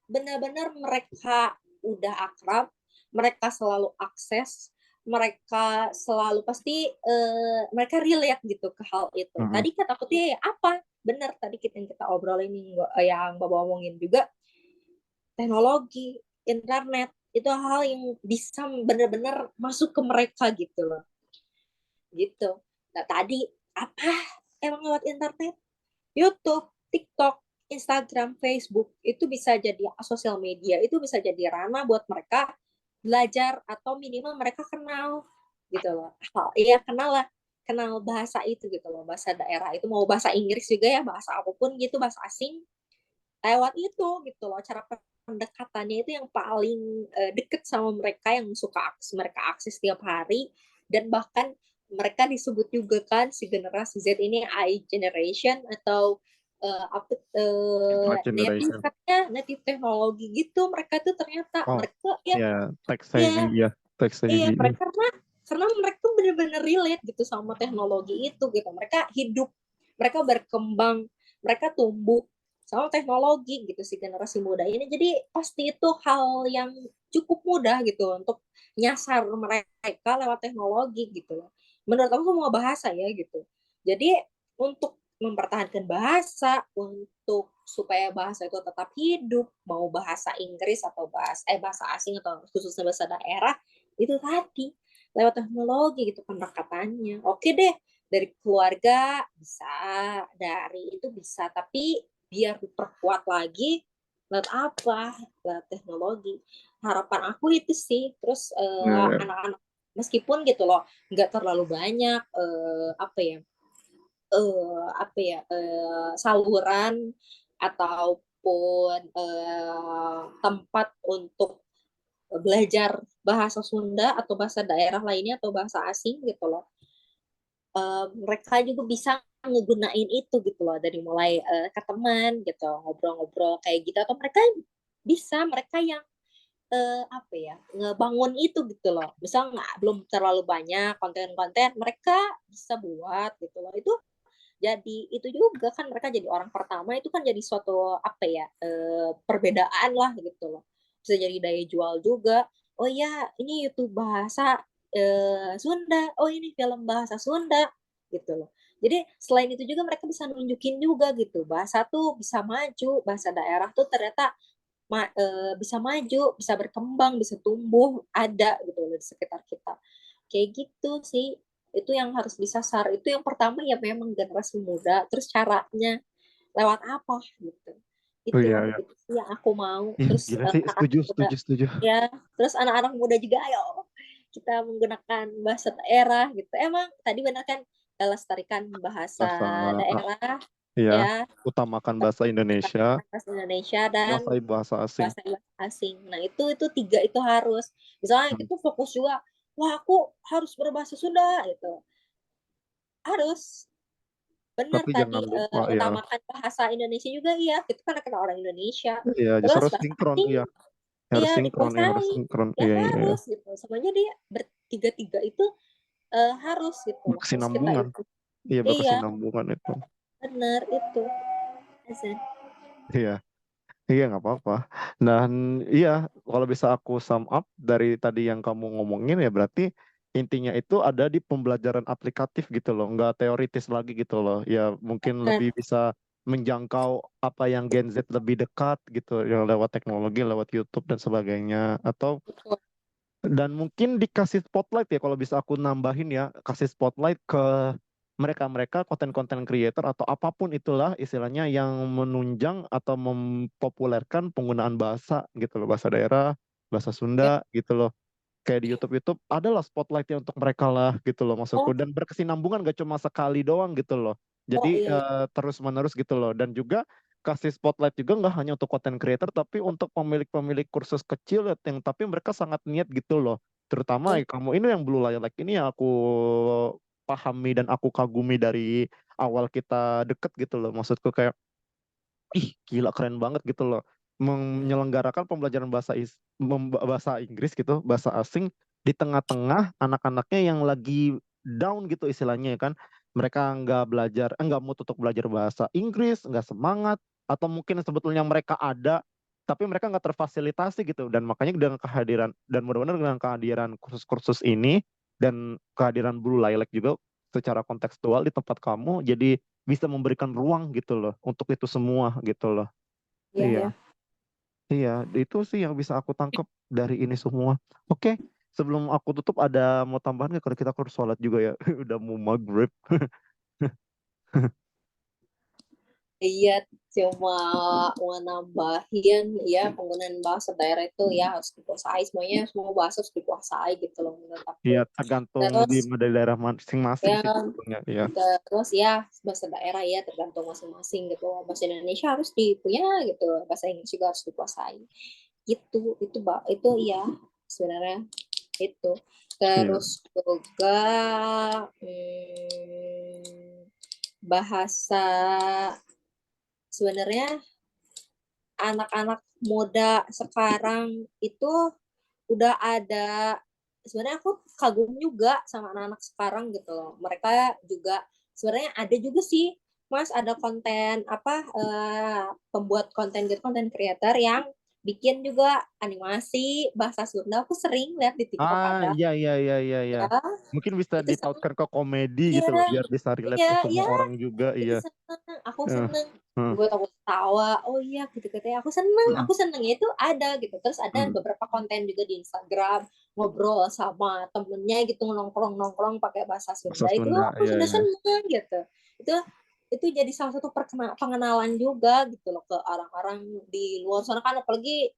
benar-benar mereka udah akrab, mereka selalu akses, mereka selalu pasti mereka relate gitu ke hal itu. Mhm. Tadi kata takutnya ya apa? Benar tadi kita obrolin yang Bapak omongin juga teknologi, internet itu hal yang bisa benar-benar masuk ke mereka gitu loh. Gitu. Nah, tadi apa emang lewat internet? YouTube, TikTok, Instagram, Facebook itu bisa jadi sosial media, itu bisa jadi ranah buat mereka belajar atau minimal mereka kenal gitu loh. Iya kenal lah, kenal bahasa itu gitu loh, bahasa daerah itu mau bahasa Inggris juga ya, bahasa apapun gitu, bahasa asing lewat itu gitu loh. Cara pendekatannya itu yang paling deket sama mereka yang mereka akses tiap hari dan bahkan mereka disebut juga kan si generasi Z ini AI generation atau apa Internet native generation. katanya native teknologi gitu mereka tuh ternyata Oh, mereka ya ya, tech savvy ya ya, tech iya savvy. mereka karena mereka tuh bener-bener relate gitu sama teknologi itu gitu mereka hidup mereka berkembang mereka tumbuh sama teknologi gitu si generasi muda ini jadi pasti itu hal yang cukup mudah gitu untuk nyasar mereka lewat teknologi gitu loh menurut aku semua bahasa ya gitu jadi untuk mempertahankan bahasa untuk supaya bahasa itu tetap hidup mau bahasa Inggris atau bahasa asing atau khususnya bahasa daerah itu tadi lewat teknologi gitu pendekatannya oke deh dari keluarga bisa dari itu bisa tapi biar diperkuat lagi lewat apa lewat teknologi harapan aku itu sih terus Ya, ya. anak-anak meskipun gitu loh nggak terlalu banyak apa ya saluran ataupun tempat untuk belajar bahasa Sunda atau bahasa daerah lainnya atau bahasa asing gitu loh. Mereka juga bisa ngegunain itu gitu loh dari mulai ke teman gitu ngobrol-ngobrol kayak gitu atau mereka yang apa ya ngebangun itu gitu loh misal nggak belum terlalu banyak konten-konten mereka bisa buat gitu loh itu jadi itu juga kan mereka jadi orang pertama itu kan jadi suatu apa ya perbedaan lah gitu loh bisa jadi daya jual juga oh ya ini YouTube bahasa Sunda oh ini film bahasa Sunda gitu loh jadi selain itu juga mereka bisa nunjukin juga gitu bahasa tuh bisa maju bahasa daerah tuh ternyata bisa maju bisa berkembang bisa tumbuh ada gitu loh di sekitar kita kayak gitu sih itu yang harus disasar itu yang pertama ya memang generasi muda terus caranya lewat apa gitu Oh iya, iya. itu sih yang aku mau Ih, terus gila sih, anak-anak setuju, muda setuju, setuju. ya terus anak-anak muda juga ayo kita menggunakan bahasa daerah gitu emang tadi benar kan lestarikan bahasa bahasa daerah ya, ya, utamakan bahasa Indonesia, bahasa Indonesia dan kuasai bahasa asing. bahasa asing. Nah, itu tiga itu harus. Misalnya Hmm. itu fokus juga, wah aku harus berbahasa Sunda gitu. Harus. Benar Tapi tadi jangan lupa ya, utamakan bahasa Indonesia juga iya, kita kan kena orang Indonesia. ya justru Terus harus bahasa sinkron asing ya, harus iya sinkron ya, harus dikuasai. sinkron. Ya Iya, iya, iya. harus gitu. Semuanya dia bertiga-tiga itu harus gitu loh. Harus kita Berkesinambungan. ikut. Iya, Iya, berkesinambungan itu. benar itu. Azan. Iya. Iya nggak apa-apa. Dan iya kalau bisa aku sum up dari tadi yang kamu ngomongin ya berarti intinya itu ada di pembelajaran aplikatif gitu loh, nggak teoritis lagi gitu loh. Ya mungkin Benar. lebih bisa menjangkau apa yang Gen Z lebih dekat gitu, yang lewat teknologi, lewat YouTube dan sebagainya. Atau Betul. dan mungkin dikasih spotlight ya kalau bisa aku nambahin ya, kasih spotlight ke mereka-mereka konten-konten creator atau apapun itulah istilahnya yang menunjang atau mempopulerkan penggunaan bahasa gitu loh, bahasa daerah, bahasa Ya. Sunda gitu loh. Kayak di YouTube adalah spotlightnya untuk mereka lah gitu loh maksudku, Oh, dan berkesinambungan gak cuma sekali doang gitu loh. oh Jadi iya, iya. terus menerus gitu loh, dan juga kasih spotlight juga nggak hanya untuk content creator tapi untuk pemilik-pemilik kursus kecil ya, yang tapi mereka sangat niat gitu loh, terutama Iya. kamu ini yang Blue Lilac ini yang aku pahami dan aku kagumi dari awal kita deket gitu loh maksudku, kayak ih gila keren banget gitu loh menyelenggarakan pembelajaran bahasa Inggris gitu, bahasa asing di tengah-tengah anak-anaknya yang lagi down gitu istilahnya ya kan, mereka nggak belajar nggak mau untuk belajar bahasa Inggris, nggak semangat, atau mungkin sebetulnya mereka ada tapi mereka nggak terfasilitasi gitu, dan makanya dengan kehadiran dan mudah-mudahan dengan kehadiran kursus-kursus ini dan kehadiran Blue Lilac juga secara kontekstual di tempat kamu jadi bisa memberikan ruang gitu loh untuk itu semua gitu loh. Iya, Iya, ya. iya, itu sih yang bisa aku tangkap dari ini semua. Oke, sebelum aku tutup ada mau tambahan nggak? Kalau kita harus sholat juga ya, udah mau maghrib. Iya, cuma mau nambahin ya penggunaan bahasa daerah itu ya harus dikuasai semuanya, semua bahasa harus dikuasai gitu loh menurut aku. Iya, tergantung Terus di daerah masing-masing ya sih sebetulnya. Iya, terus ya bahasa daerah ya tergantung masing-masing gitu. Bahasa Indonesia harus dipunya gitu, bahasa Inggris juga harus dikuasai. Itu ya sebenarnya itu. iya, Terus juga bahasa sebenarnya anak-anak muda sekarang itu udah ada sebenarnya aku kagum juga sama anak-anak sekarang gitu loh. Mereka juga sebenarnya ada juga sih Mas ada konten apa pembuat konten gitu konten creator yang bikin juga animasi bahasa Sunda. Aku sering lihat di TikTok ada iya, iya, iya, iya, iya. ya. Mungkin bisa Itu seru. ditautkan ke komedi gitu loh, Iya, biar bisa relate iya, ke iya. semua orang juga. Itu Iya. seneng, aku Eh, seneng. eh, Buat aku tawa, oh iya gitu-gitu ya. eh, Aku senengnya itu ada gitu. Terus ada eh. beberapa konten juga di Instagram ngobrol sama temennya gitu nongkrong-nongkrong pakai bahasa Bahasa Sunda itu Sunda, aku iya, sudah iya. seneng gitu. Itu itu jadi salah satu pengenalan juga gitu loh ke orang-orang di luar sana kan apalagi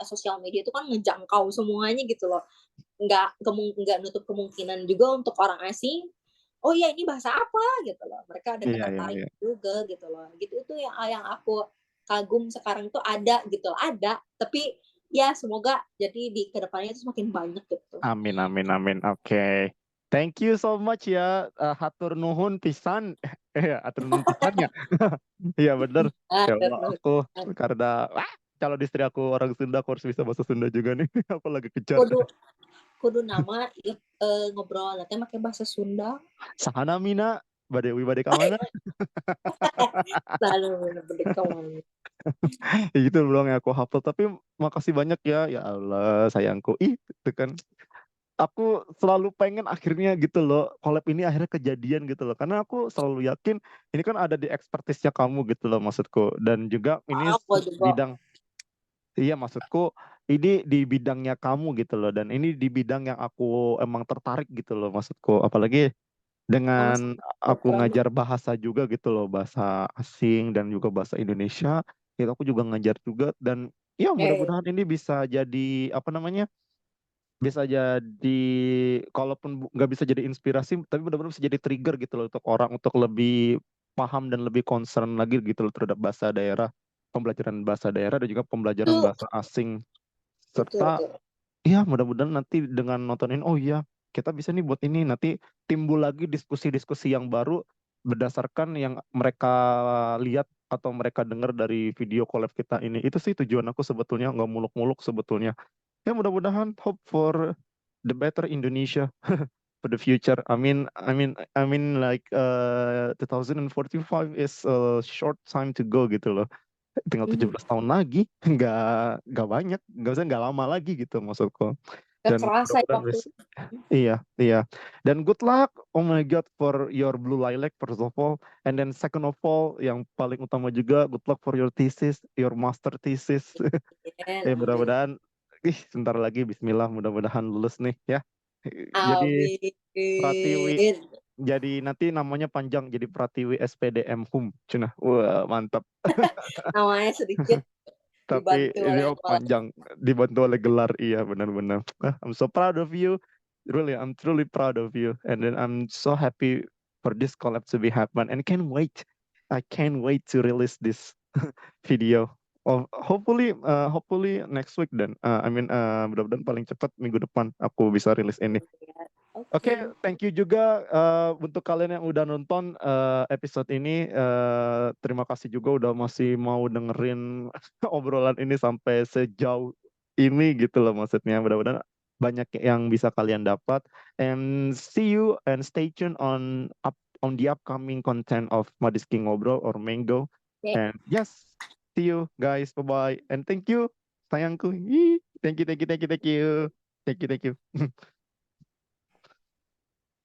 sosial media itu kan ngejangkau semuanya gitu loh nggak nutup kemungkinan juga untuk orang asing oh ya ini bahasa apa gitu loh mereka ada Iya, iya, ketertarik iya. juga gitu loh gitu itu yang aku kagum sekarang tuh ada gitu loh ada tapi ya semoga jadi di kedepannya itu semakin banyak gitu Amin, amin, amin. Oke. Thank you so much ya. Hatur nuhun pisan. Hatur nuhun pisan ya. Iya bener. ah, Ya Allah, terus aku karena calon istri aku orang Sunda, aku harus bisa bahasa Sunda juga nih. Aku lagi kejar. kudu kudu nama ya, ngobrol nanti pakai bahasa Sunda Sahana Mina, Badewi Bade Kamana. lalu berdekatan Ya gitu belum yang aku hafal. Tapi makasih banyak ya. Ya Allah, sayangku. Ih, itu kan. Aku selalu pengen akhirnya gitu loh collab ini akhirnya kejadian gitu loh, karena aku selalu yakin ini kan ada di expertise-nya kamu gitu loh maksudku, dan juga ini apa juga bidang, iya maksudku ini di bidangnya kamu gitu loh, dan ini di bidang yang aku emang tertarik gitu loh maksudku, apalagi dengan aku sama-sama ngajar bahasa juga gitu loh, bahasa asing dan juga bahasa Indonesia itu aku juga ngajar juga, dan ya eh mudah-mudahan ini bisa jadi apa namanya bisa jadi, kalaupun nggak bisa jadi inspirasi, tapi benar-benar bisa jadi trigger gitu loh untuk orang untuk lebih paham dan lebih concern lagi gitu loh terhadap bahasa daerah, pembelajaran bahasa daerah dan juga pembelajaran Itu bahasa asing. betul Serta betul. iya mudah-mudahan nanti dengan nontonin, oh iya kita bisa nih buat ini, nanti timbul lagi diskusi-diskusi yang baru berdasarkan yang mereka lihat atau mereka dengar dari video collab kita ini. Itu sih tujuan aku sebetulnya, nggak muluk-muluk sebetulnya. Ya mudah-mudahan hope for the better Indonesia for the future. I mean like 2045 is a short time to go gitu loh. Tinggal Mhm. 17 tahun lagi, nggak banyak, nggak usah nggak lama lagi gitu maksudku. Gak Dan kerasa ya mudah-mudahan waktu. iya, iya. Dan good luck, oh my God, for your Blue Lilac first of all, and then second of all, yang paling utama juga, good luck for your thesis, your master thesis. Amin, amin. Mudah-mudahan, sebentar lagi, Bismillah, mudah-mudahan lulus nih ya. Jadi Amin. Pratiwi, jadi nanti namanya panjang, jadi Pratiwi SPDM Hum, Cina. Wah, mantap. Namanya sedikit Tapi dibantu ini oleh gelar. panjang, dibantu oleh gelar, iya benar-benar. I'm so proud of you, really, I'm truly proud of you, and then I'm so happy for this collab to be happen, and I can't wait to release this video. Oh, hopefully next week then. Mudah-mudahan paling cepat minggu depan aku bisa rilis ini. Oke, Oke. thank you juga untuk kalian yang udah nonton episode ini. Terima kasih juga udah masih mau dengerin obrolan ini sampai sejauh ini gitu loh maksudnya. Mudah-mudahan banyak yang bisa kalian dapat. And see you and stay tuned on the upcoming content of Madiski Ngobrol or Mango. Oke. And yes, see you guys. Bye-bye. And thank you sayangku. Thank you, thank you, thank you, thank you. Thank you, thank you.